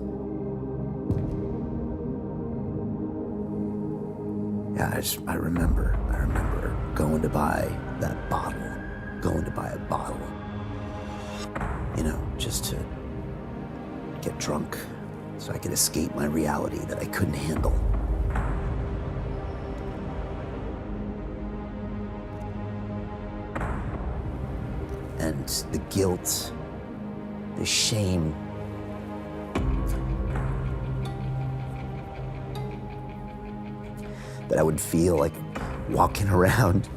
Yeah, I remember going to buy that bottle, you know, just to get drunk so I could escape my reality that I couldn't handle. And the guilt, the shame, that I would feel like walking around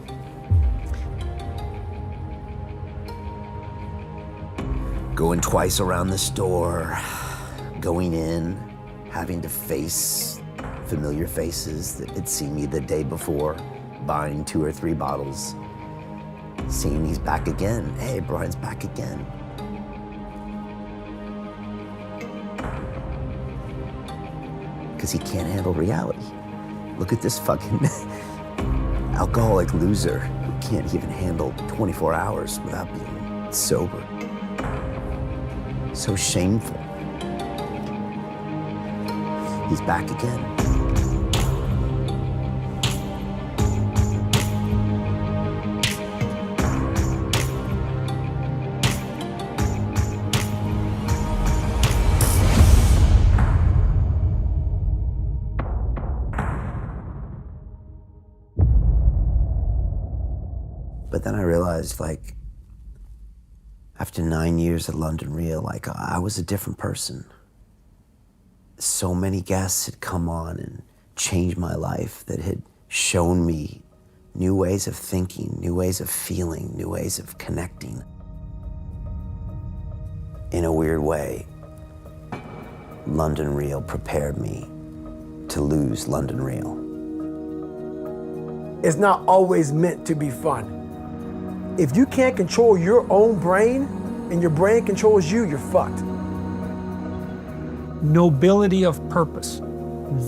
going twice around the store, going in, having to face familiar faces that had seen me the day before, buying 2 or 3 bottles. Seeing he's back again. Hey, Brian's back again. Because he can't handle reality. Look at this fucking alcoholic loser who can't even handle 24 hours without being sober. So shameful. He's back again. But then I realized, like, after 9 years at London Real, like, I was a different person. So many guests had come on and changed my life, that had shown me new ways of thinking, new ways of feeling, new ways of connecting. In a weird way, London Real prepared me to lose London Real. It's not always meant to be fun. If you can't control your own brain and your brain controls you, you're fucked. Nobility of purpose.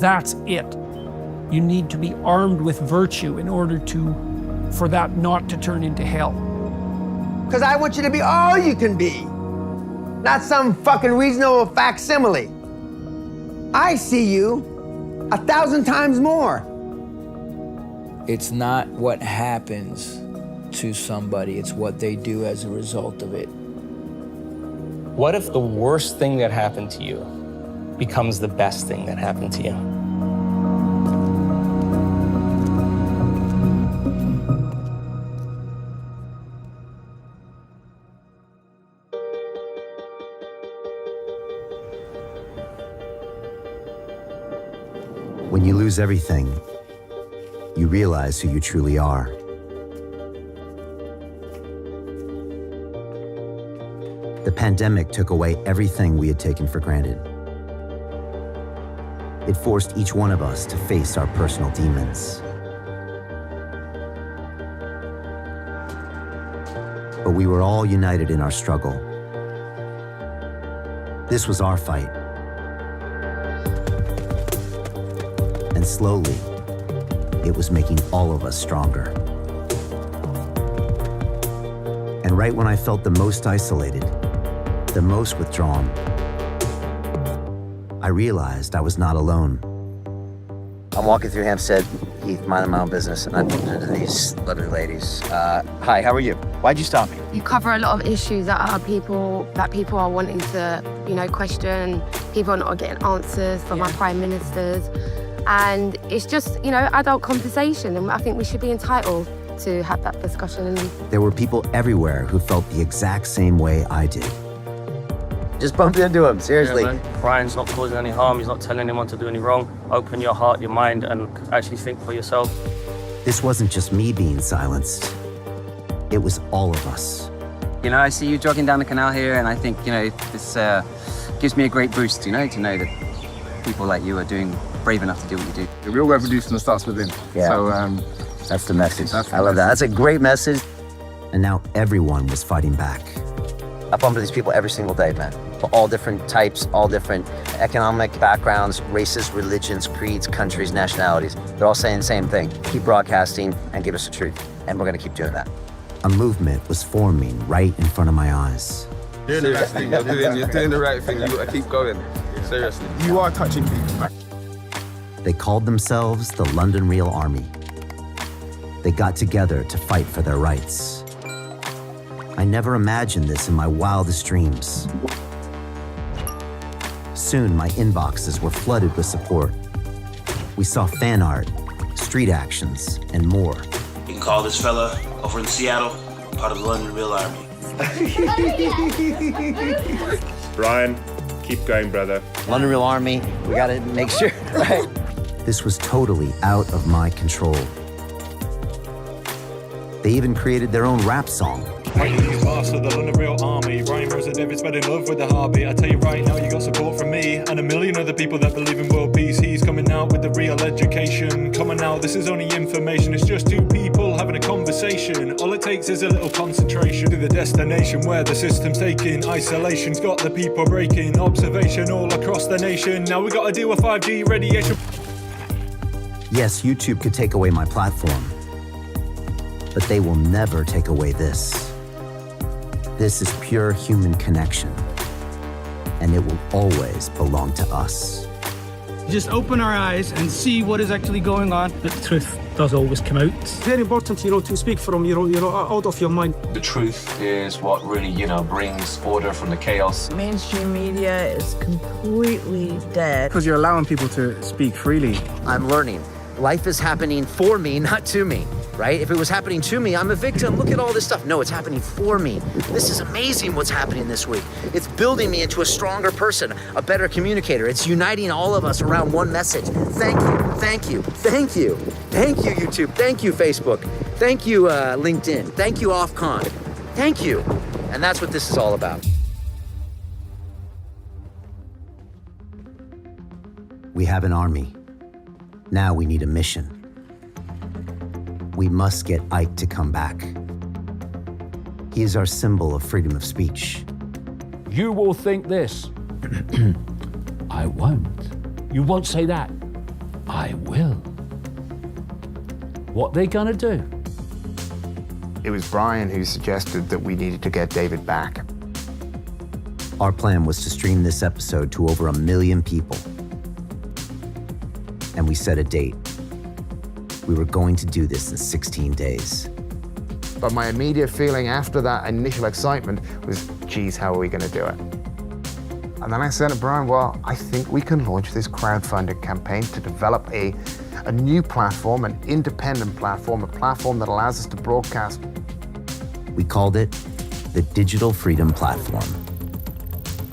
That's it. You need to be armed with virtue in order for that not to turn into hell. Because I want you to be all you can be, not some fucking reasonable facsimile. I see you 1,000 times more. It's not what happens to somebody, it's what they do as a result of it. What if the worst thing that happened to you becomes the best thing that happened to you? When you lose everything, you realize who you truly are. The pandemic took away everything we had taken for granted. It forced each one of us to face our personal demons. But we were all united in our struggle. This was our fight. And slowly, it was making all of us stronger. And right when I felt the most isolated, the most withdrawn, I realized I was not alone. I'm walking through Hampstead, Heath, minding my own business, and I bumped into these lovely ladies. Hi, how are you? Why'd you stop me? You cover a lot of issues that people are wanting to, question. People are not getting answers from our prime ministers. And it's just, adult conversation. And I think we should be entitled to have that discussion. There were people everywhere who felt the exact same way I did. Just bump into him, seriously. Yeah, Brian's not causing any harm. He's not telling anyone to do any wrong. Open your heart, your mind, and actually think for yourself. This wasn't just me being silenced. It was all of us. I see you jogging down the canal here, and I think, this gives me a great boost, to know that people like you are brave enough to do what you do. The real revolution starts within. Yeah. So, that's the message. I love that. That's a great message. And now everyone was fighting back. I bump into these people every single day, man. All different types, all different economic backgrounds, races, religions, creeds, countries, nationalities. They're all saying the same thing. Keep broadcasting and give us the truth. And we're gonna keep doing that. A movement was forming right in front of my eyes. Seriously, you're doing the right thing. You gotta keep going. Seriously. You are touching people. They called themselves the London Real Army. They got together to fight for their rights. I never imagined this in my wildest dreams. Soon, my inboxes were flooded with support. We saw fan art, street actions, and more. You can call this fella over in Seattle part of the London Real Army. Brian, keep going, brother. London Real Army, we gotta make sure, right? This was totally out of my control. They even created their own rap song. Master of the London Real Army, Brian versus David spreading love with the heartbeat. I tell you right now, you got support from me and a million other people that believe in world peace. He's coming out with the real education. Coming out, this is only information. It's just two people having a conversation. All it takes is a little concentration to the destination where the system's taking. Isolation's got the people breaking. Observation all across the nation. Now we gotta deal with 5G radiation. Yes, YouTube could take away my platform, but they will never take away this. This is pure human connection, and it will always belong to us. Just open our eyes and see what is actually going on. The truth does always come out. It's very important, to speak from, out of your mind. The truth is what really, brings order from the chaos. Mainstream media is completely dead. Because you're allowing people to speak freely. I'm learning. Life is happening for me, not to me, right? If it was happening to me, I'm a victim. Look at all this stuff. No, it's happening for me. This is amazing what's happening this week. It's building me into a stronger person, a better communicator. It's uniting all of us around one message. Thank you, thank you, thank you. Thank you, YouTube. Thank you, Facebook. Thank you, LinkedIn. Thank you, Offcon. Thank you. And that's what this is all about. We have an army. Now we need a mission. We must get Icke to come back. He is our symbol of freedom of speech. You will think this. I won't. You won't say that. I will. What they gonna do? It was Brian who suggested that we needed to get David back. Our plan was to stream this episode to over 1 million people. And we set a date. We were going to do this in 16 days. But my immediate feeling after that initial excitement was, geez, how are we gonna do it? And then I said to Brian, well, I think we can launch this crowdfunding campaign to develop a new platform, an independent platform, a platform that allows us to broadcast. We called it the Digital Freedom Platform.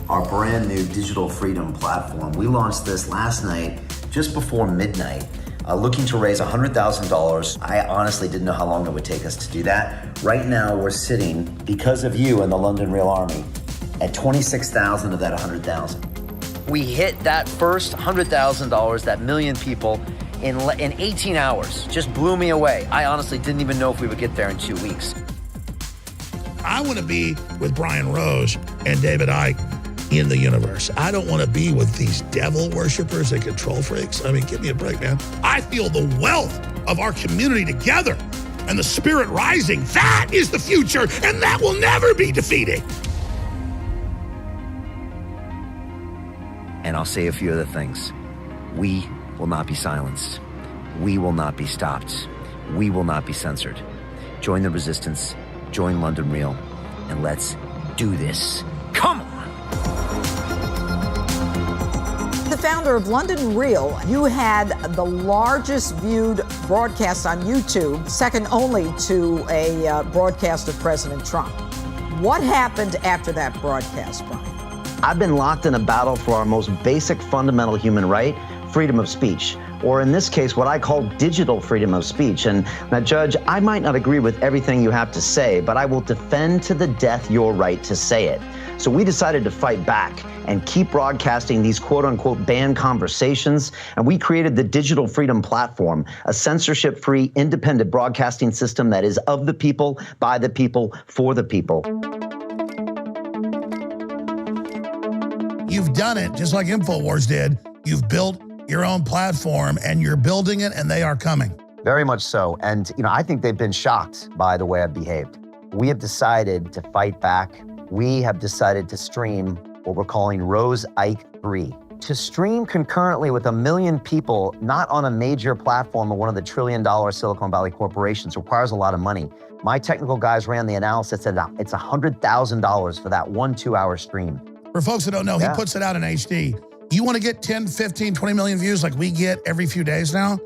Our brand new Digital Freedom Platform. We launched this last night, just before midnight. looking to raise $100,000. I honestly didn't know how long it would take us to do that. Right now, we're sitting, because of you and the London Real Army, at 26,000 of that 100,000. We hit that first $100,000, that million people, in 18 hours. Just blew me away. I honestly didn't even know if we would get there in 2 weeks. I want to be with Brian Rose and David Icke in the universe. I don't want to be with these devil worshipers and control freaks. I mean, give me a break, man. I feel the wealth of our community together and the spirit rising. That is the future, and that will never be defeated. And I'll say a few other things. We will not be silenced. We will not be stopped. We will not be censored. Join the resistance, join London Real, and let's do this. Come on! The founder of London Real, you had the largest viewed broadcast on YouTube, second only to a broadcast of President Trump. What happened after that broadcast, Brian? I've been locked in a battle for our most basic fundamental human right, freedom of speech, or in this case, what I call digital freedom of speech. And now, Judge, I might not agree with everything you have to say, but I will defend to the death your right to say it. So we decided to fight back and keep broadcasting these quote-unquote banned conversations, and we created the Digital Freedom Platform, a censorship-free, independent broadcasting system that is of the people, by the people, for the people. You've done it just like InfoWars did. You've built your own platform, and you're building it, and they are coming. Very much so. And, I think they've been shocked by the way I've behaved. We have decided to fight back. We have decided to stream what we're calling Rose Icke 3. To stream concurrently with 1 million people, not on a major platform of one of the trillion-dollar Silicon Valley corporations, requires a lot of money. My technical guys ran the analysis, and it's $100,000 for that 1 2-hour stream. For folks that don't know, he puts it out in HD. You want to get 10, 15, 20 million views like we get every few days now?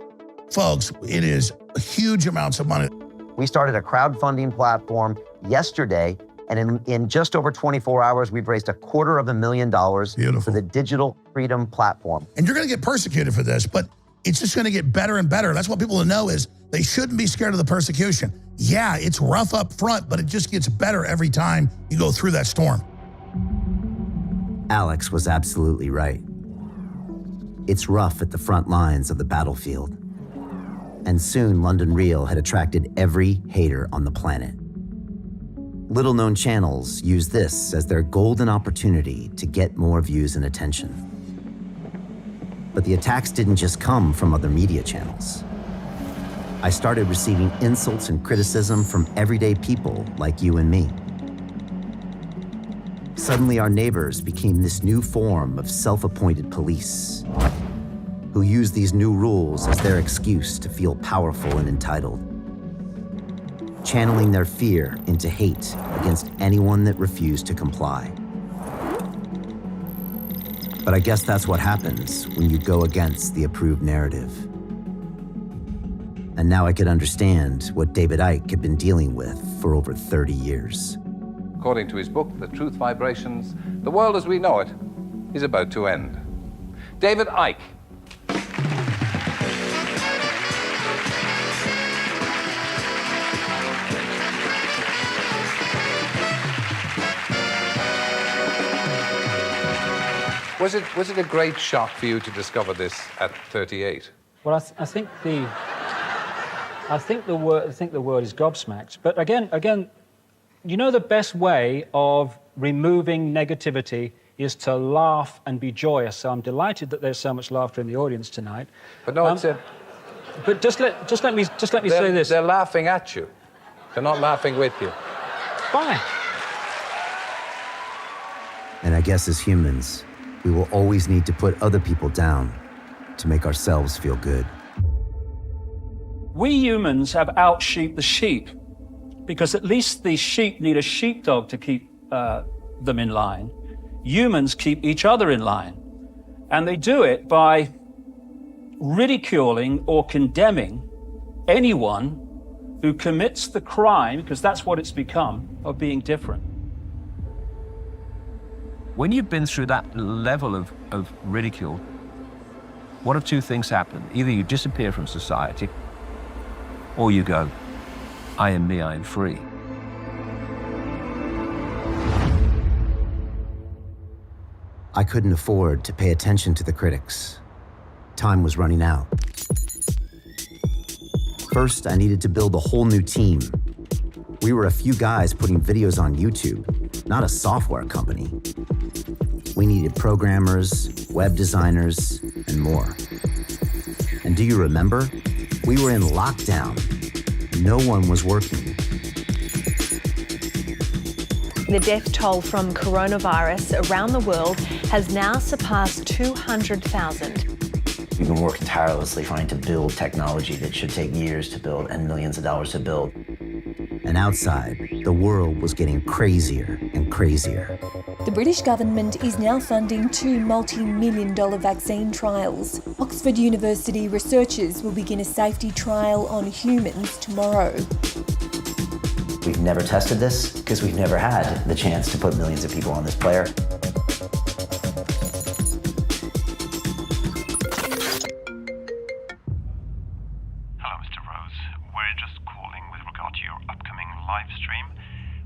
Folks, it is huge amounts of money. We started a crowdfunding platform yesterday, and in just over 24 hours, we've raised $250,000 for the Digital Freedom Platform. And you're going to get persecuted for this, but it's just going to get better and better. That's what people know is they shouldn't be scared of the persecution. Yeah, it's rough up front, but it just gets better every time you go through that storm. Alex was absolutely right. It's rough at the front lines of the battlefield. And soon, London Real had attracted every hater on the planet. Little-known channels use this as their golden opportunity to get more views and attention. But the attacks didn't just come from other media channels. I started receiving insults and criticism from everyday people like you and me. Suddenly, our neighbors became this new form of self-appointed police who use these new rules as their excuse to feel powerful and entitled, channeling their fear into hate against anyone that refused to comply. But I guess that's what happens when you go against the approved narrative. And now I could understand what David Icke had been dealing with for over 30 years. According to his book, The Truth Vibrations, the world as we know it is about to end. David Icke. Was it a great shock for you to discover this at 38? Well, I think the word is gobsmacked. But again, you know, the best way of removing negativity is to laugh and be joyous. So I'm delighted that there's so much laughter in the audience tonight. But no, it's But just let me say this. They're laughing at you. They're not laughing with you. Fine. And I guess as humans, we will always need to put other people down to make ourselves feel good. We humans have out-sheeped the sheep, because at least the sheep need a sheepdog to keep them in line. Humans keep each other in line. And they do it by ridiculing or condemning anyone who commits the crime, because that's what it's become, of being different. When you've been through that level of ridicule, one of two things happen. Either you disappear from society, or you go, I am me, I am free. I couldn't afford to pay attention to the critics. Time was running out. First, I needed to build a whole new team. We were a few guys putting videos on YouTube, not a software company. We needed programmers, web designers, and more. And do you remember? We were in lockdown. No one was working. The death toll from coronavirus around the world has now surpassed 200,000. We've been working tirelessly trying to build technology that should take years to build and millions of dollars to build. And outside, the world was getting crazier and crazier. The British government is now funding 2 multi-million-dollar vaccine trials. Oxford University researchers will begin a safety trial on humans tomorrow. We've never tested this because we've never had the chance to put millions of people on this player. Hello, Mr. Rose. We're just calling with regard to your upcoming live stream.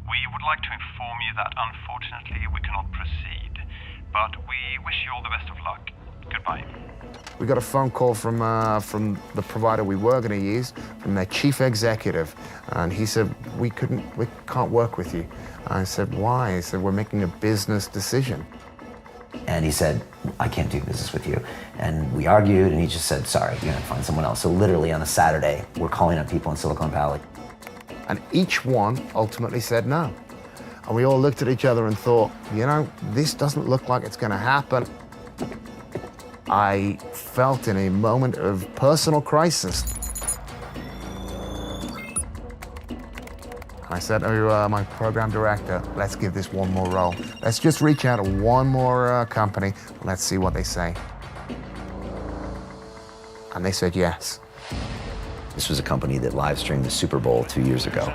We would like to inform you that unfortunately we cannot proceed, but we wish you all the best of luck. Goodbye. We got a phone call from the provider we were going to use, from their chief executive, and he said, we can't work with you. I said, why? He said, we're making a business decision. And he said, I can't do business with you. And we argued, and he just said, sorry, you're gonna find someone else. So literally on a Saturday, we're calling up people in Silicon Valley. And each one ultimately said no. And we all looked at each other and thought, you know, this doesn't look like it's gonna happen. I felt in a moment of personal crisis. I said to my program director, let's give this one more roll. Let's just reach out to one more company. Let's see what they say. And they said yes. This was a company that live streamed the Super Bowl 2 years ago.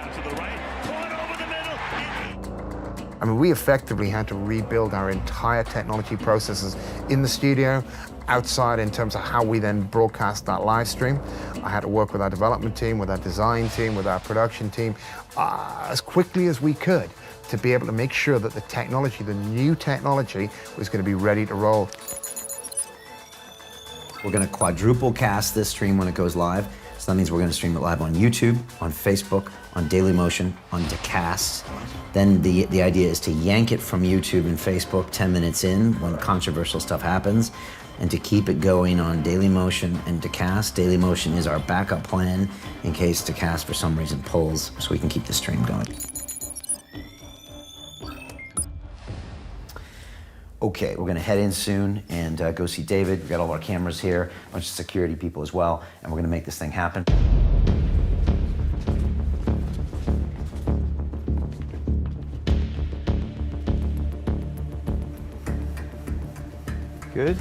I mean, we effectively had to rebuild our entire technology processes in the studio, outside in terms of how we then broadcast that live stream. I had to work with our development team, with our design team, with our production team, as quickly as we could to be able to make sure that the technology, the new technology, was going to be ready to roll. We're gonna quadruple cast this stream when it goes live. So that means we're gonna stream it live on YouTube, on Facebook, on Dailymotion, on Decast. Then the idea is to yank it from YouTube and Facebook 10 minutes in when controversial stuff happens, and to keep it going on Dailymotion and Decast. Dailymotion is our backup plan in case Decast for some reason pulls, so we can keep the stream going. Okay, we're gonna head in soon and go see David. We've got all our cameras here, a bunch of security people as well, and we're gonna make this thing happen. Good.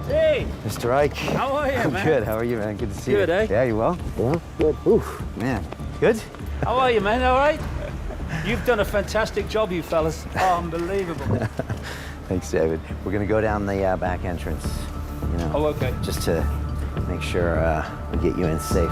Hey! Mr. Icke. How are you, I'm man? good. How are you, man? Good to see you. Good, eh? Yeah, you well? Yeah, good. Oof, man. Good? How are you, man? All right? You've done a fantastic job, you fellas. Unbelievable. Thanks, David. We're gonna go down the back entrance, you know. Oh, okay. Just to make sure we get you in safe.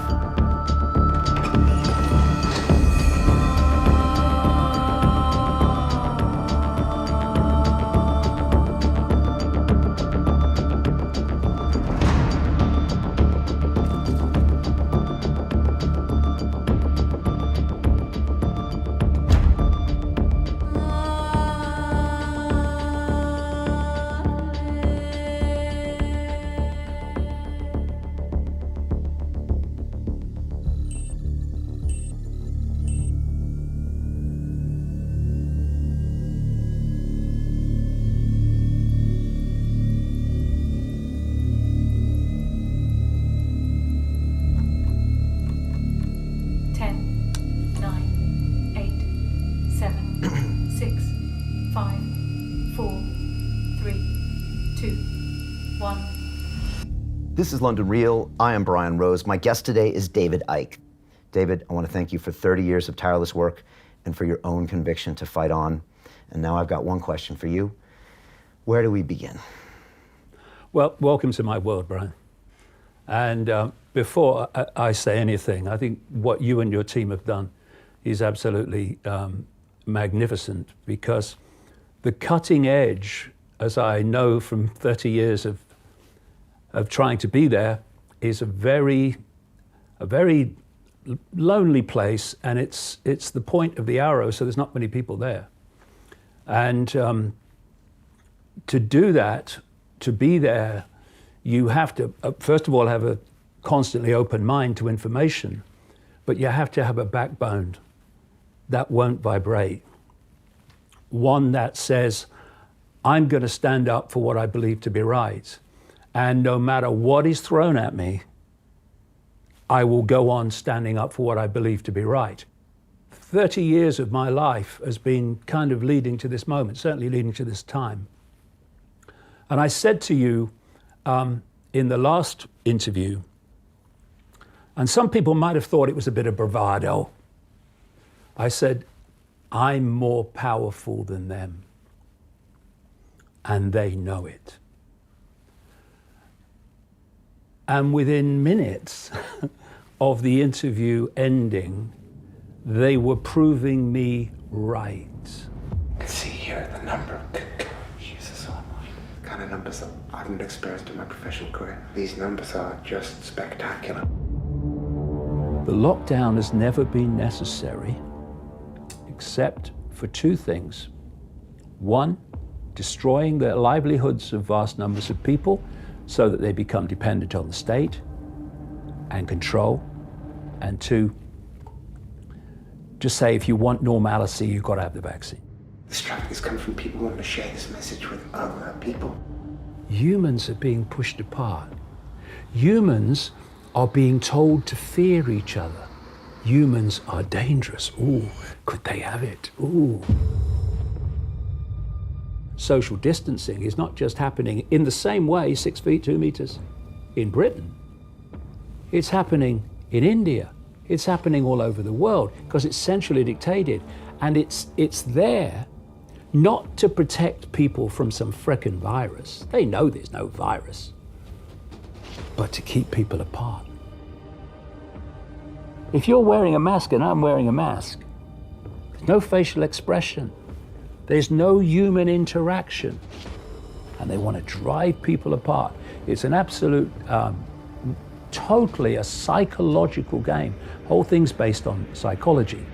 This is London Real. I am Brian Rose. My guest today is David Icke. David, I want to thank you for 30 years of tireless work and for your own conviction to fight on. And now I've got one question for you. Where do we begin? Well, welcome to my world, Brian. And before I say anything, I think what you and your team have done is absolutely magnificent, because the cutting edge, as I know from 30 years of trying to be there, is a very lonely place, and it's the point of the arrow, so there's not many people there. And to do that, to be there, you have to, first of all, have a constantly open mind to information, but you have to have a backbone that won't vibrate. One that says, I'm going to stand up for what I believe to be right. And no matter what is thrown at me, I will go on standing up for what I believe to be right. 30 years of my life has been kind of leading to this moment, certainly leading to this time. And I said to you in the last interview, and some people might have thought it was a bit of bravado, I said, I'm more powerful than them, and they know it. And within minutes of the interview ending, they were proving me right. See here, the number. Jesus Almighty. The kind of numbers that I haven't experienced in my professional career. These numbers are just spectacular. The lockdown has never been necessary, except for two things. One, destroying the livelihoods of vast numbers of people so that they become dependent on the state and control. And two, just say if you want normalcy, you've got to have the vaccine. This traffic has come from people wanting to share this message with other people. Humans are being pushed apart. Humans are being told to fear each other. Humans are dangerous. Ooh, could they have it? Ooh. Social distancing is not just happening in the same way, 6 feet, 2 meters, in Britain. It's happening in India. It's happening all over the world because it's centrally dictated. And it's there not to protect people from some frickin' virus. They know there's no virus, but to keep people apart. If you're wearing a mask and I'm wearing a mask, there's no facial expression. There's no human interaction. And they want to drive people apart. It's an absolute, totally a psychological game. Whole thing's based on psychology.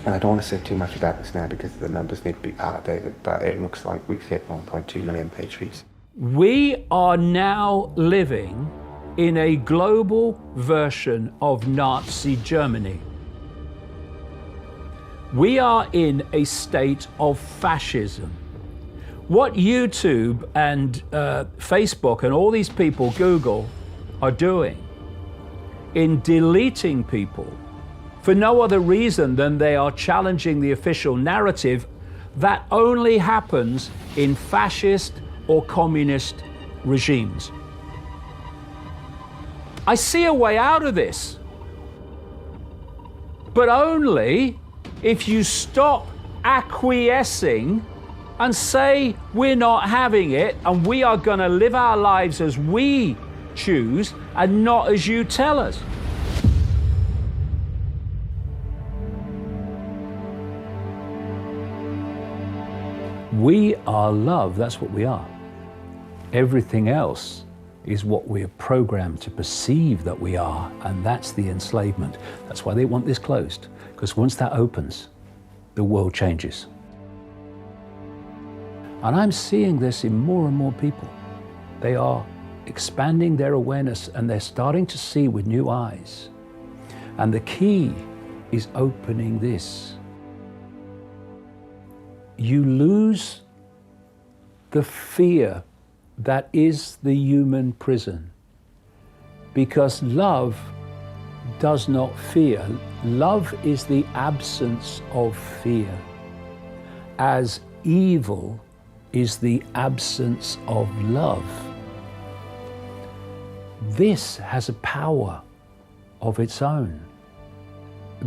And I don't want to say too much about this now because the numbers need to be out, David, but it looks like we've hit 1.2 million page views. We are now living in a global version of Nazi Germany. We are in a state of fascism. What YouTube and Facebook and all these people, Google, are doing in deleting people for no other reason than they are challenging the official narrative, that only happens in fascist or communist regimes. I see a way out of this, but only if you stop acquiescing and say we're not having it and we are going to live our lives as we choose and not as you tell us. We are love, that's what we are. Everything else is what we are programmed to perceive that we are, and that's the enslavement. That's why they want this closed, because once that opens, the world changes. And I'm seeing this in more and more people. They are expanding their awareness and they're starting to see with new eyes. And the key is opening this. You lose the fear that is the human prison, because love does not fear. Love is the absence of fear, as evil is the absence of love. This has a power of its own.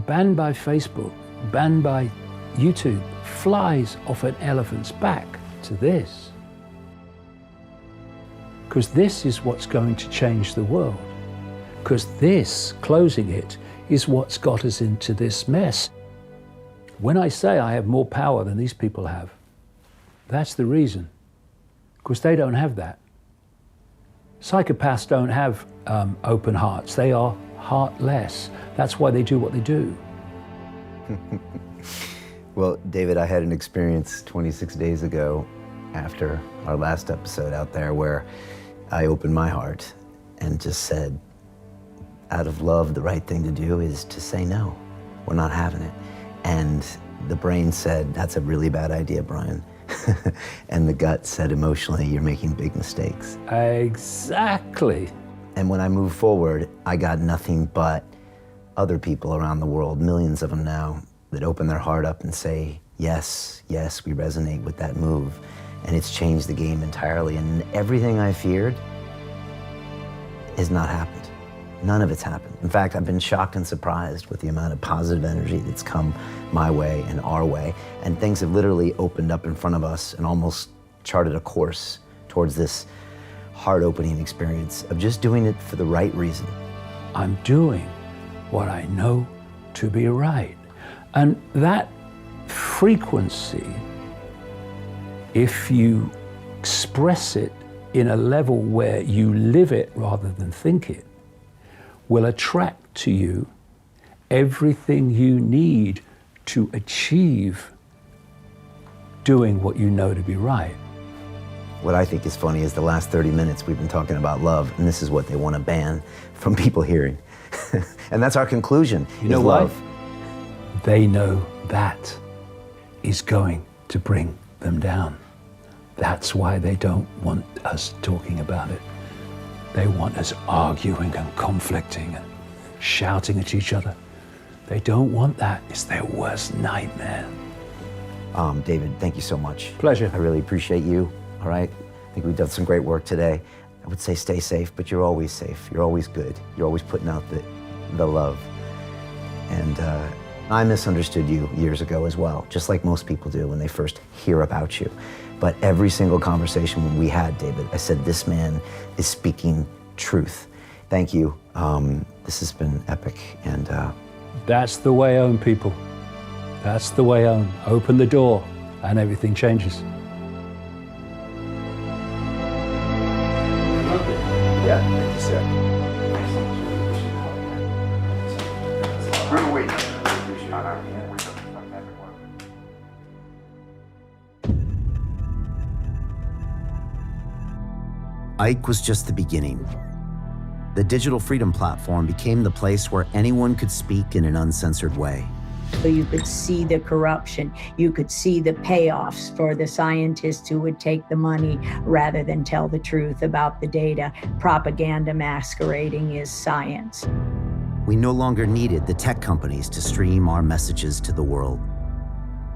Banned by Facebook, banned by YouTube flies off an elephant's back to this. Because this is what's going to change the world. Because this, closing it, is what's got us into this mess. When I say I have more power than these people have, that's the reason. Because they don't have that. Psychopaths don't have open hearts. They are heartless. That's why they do what they do. Well, David, I had an experience 26 days ago after our last episode out there where I opened my heart and just said, out of love, the right thing to do is to say no. We're not having it. And the brain said, that's a really bad idea, Brian. And the gut said emotionally, you're making big mistakes. Exactly. And when I moved forward, I got nothing but other people around the world, millions of them now, that open their heart up and say, yes, yes, we resonate with that move. And it's changed the game entirely. And everything I feared has not happened. None of it's happened. In fact, I've been shocked and surprised with the amount of positive energy that's come my way and our way. And things have literally opened up in front of us and almost charted a course towards this heart-opening experience of just doing it for the right reason. I'm doing what I know to be right. And that frequency, if you express it in a level where you live it rather than think it, will attract to you everything you need to achieve doing what you know to be right. What I think is funny is the last 30 minutes we've been talking about love, and this is what they want to ban from people hearing. And that's our conclusion. You know love. What? They know that is going to bring them down. That's why they don't want us talking about it. They want us arguing and conflicting and shouting at each other. They don't want that. It's their worst nightmare. David, thank you so much. Pleasure. I really appreciate you, all right? I think we've done some great work today. I would say stay safe, but you're always safe. You're always good. You're always putting out the love. And I misunderstood you years ago as well, just like most people do when they first hear about you. But every single conversation we had, David, I said, this man is speaking truth. Thank you. This has been epic. And that's the way home, people. That's the way home. Open the door and everything changes. Yeah, thank you, sir. Icke was just the beginning. The Digital Freedom Platform became the place where anyone could speak in an uncensored way. So you could see the corruption. You could see the payoffs for the scientists who would take the money rather than tell the truth about the data. Propaganda masquerading as science. We no longer needed the tech companies to stream our messages to the world.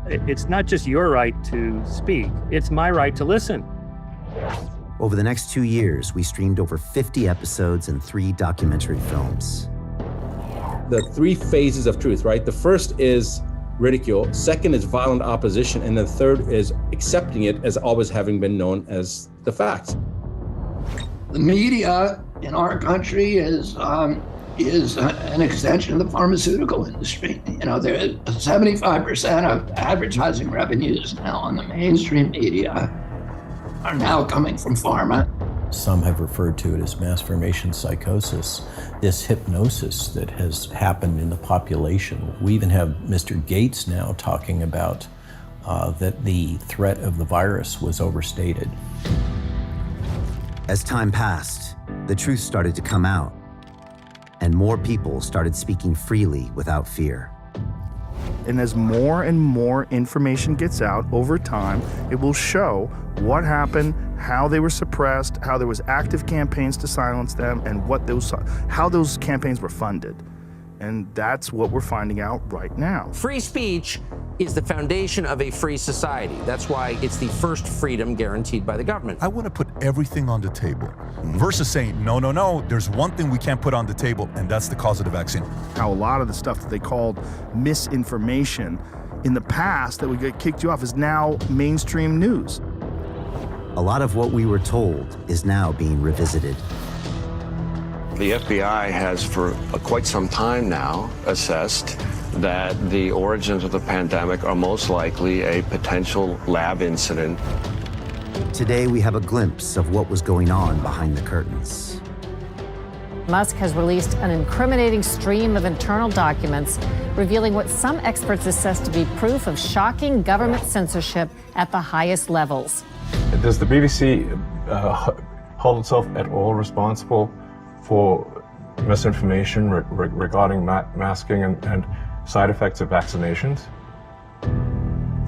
It's not just your right to speak, it's my right to listen. Over the next 2 years, we streamed over 50 episodes and 3 documentary films. The 3 phases of truth, right? The first is ridicule, second is violent opposition, and the third is accepting it as always having been known as the facts. The media in our country is an extension of the pharmaceutical industry. You know, 75% of advertising revenues now on the mainstream media are now coming from pharma. Some have referred to it as mass formation psychosis, this hypnosis that has happened in the population. We even have Mr. Gates now talking about that the threat of the virus was overstated. As time passed, the truth started to come out, and more people started speaking freely without fear. And as more and more information gets out over time, it will show what happened, how they were suppressed, how there was active campaigns to silence them, and how those campaigns were funded. And that's what we're finding out right now. Free speech is the foundation of a free society. That's why it's the first freedom guaranteed by the government. I want to put everything on the table versus saying, no, no, no, there's one thing we can't put on the table, and that's the cause of the vaccine. How a lot of the stuff that they called misinformation in the past that would get kicked you off is now mainstream news. A lot of what we were told is now being revisited. The FBI has for quite some time now assessed that the origins of the pandemic are most likely a potential lab incident. Today, we have a glimpse of what was going on behind the curtains. Musk has released an incriminating stream of internal documents revealing what some experts assess to be proof of shocking government censorship at the highest levels. Does the BBC hold itself at all responsible for misinformation regarding masking and side effects of vaccinations,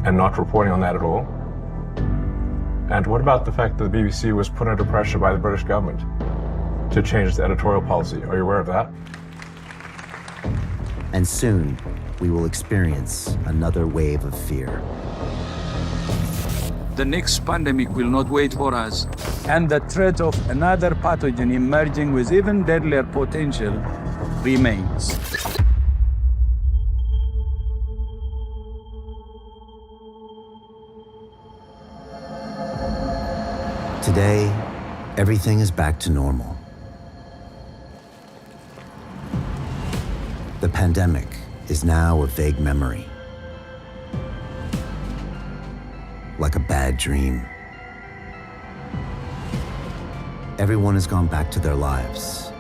and not reporting on that at all? And what about the fact that the BBC was put under pressure by the British government to change its editorial policy? Are you aware of that? And soon, we will experience another wave of fear. The next pandemic will not wait for us. And the threat of another pathogen emerging with even deadlier potential remains. Today, everything is back to normal. The pandemic is now a vague memory, like a bad dream. Everyone has gone back to their lives,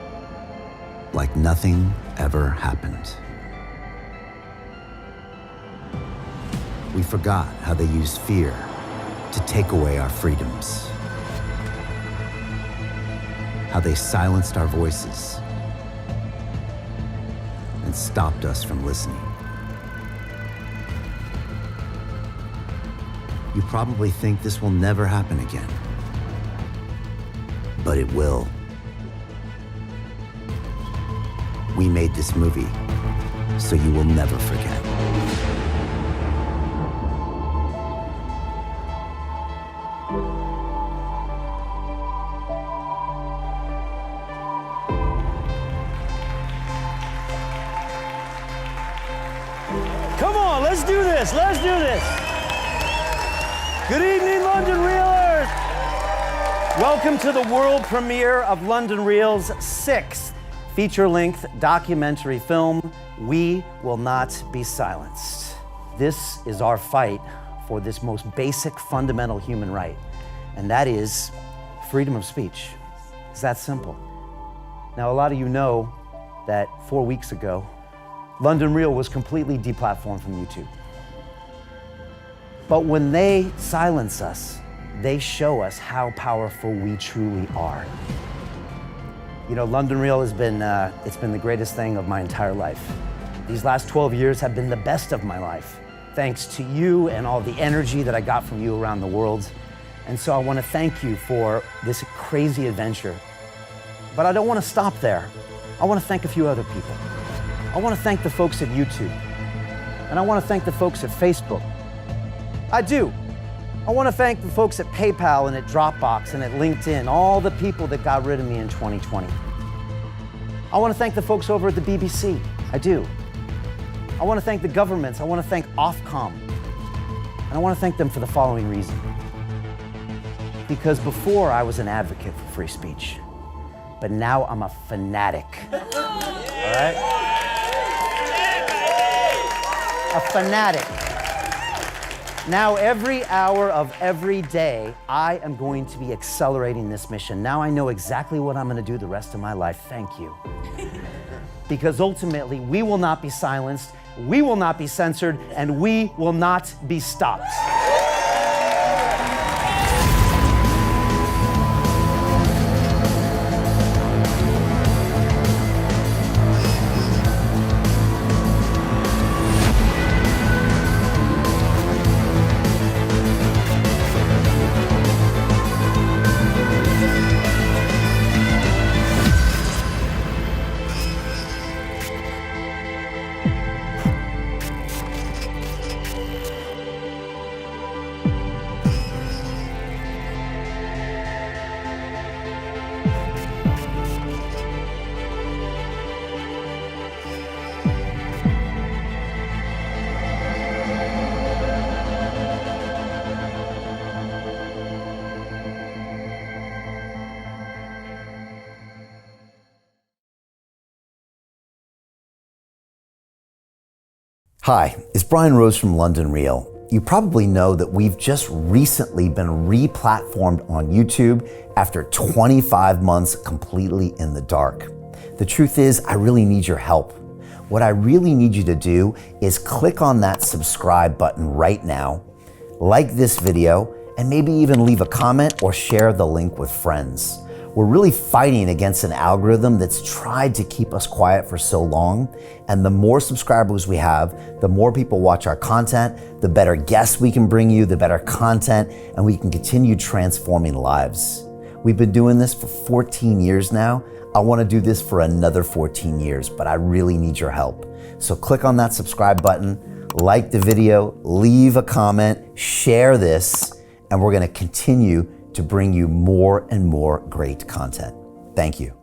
like nothing ever happened. We forgot how they used fear to take away our freedoms, how they silenced our voices and stopped us from listening. You probably think this will never happen again, but it will. We made this movie, so you will never forget. Come on, let's do this. Let's do this. Good evening, London Reelers. Welcome to the world premiere of London Reel's 6th feature-length documentary film, We Will Not Be Silenced. This is our fight for this most basic fundamental human right, and that is freedom of speech. It's that simple. Now, a lot of you know that 4 weeks ago, London Reel was completely deplatformed from YouTube. But when they silence us, they show us how powerful we truly are. You know, London Reel has been, it's been the greatest thing of my entire life. These last 12 years have been the best of my life, thanks to you and all the energy that I got from you around the world. And so I want to thank you for this crazy adventure. But I don't want to stop there. I want to thank a few other people. I want to thank the folks at YouTube, and I want to thank the folks at Facebook. I do. I want to thank the folks at PayPal and at Dropbox and at LinkedIn, all the people that got rid of me in 2020. I want to thank the folks over at the BBC. I do. I want to thank the governments. I want to thank Ofcom. And I want to thank them for the following reason. Because before I was an advocate for free speech, but now I'm a fanatic. All right? A fanatic. Now, every hour of every day, I am going to be accelerating this mission. Now I know exactly what I'm going to do the rest of my life. Thank you. Because ultimately, we will not be silenced, we will not be censored, and we will not be stopped. Hi, it's Brian Rose from London Real. You probably know that we've just recently been re-platformed on YouTube after 25 months completely in the dark. The truth is, I really need your help. What I really need you to do is click on that subscribe button right now, like this video, and maybe even leave a comment or share the link with friends. We're really fighting against an algorithm that's tried to keep us quiet for so long. And the more subscribers we have, the more people watch our content, the better guests we can bring you, the better content, and we can continue transforming lives. We've been doing this for 14 years now. I want to do this for another 14 years, but I really need your help. So click on that subscribe button, like the video, leave a comment, share this, and we're going to continue to bring you more and more great content. Thank you.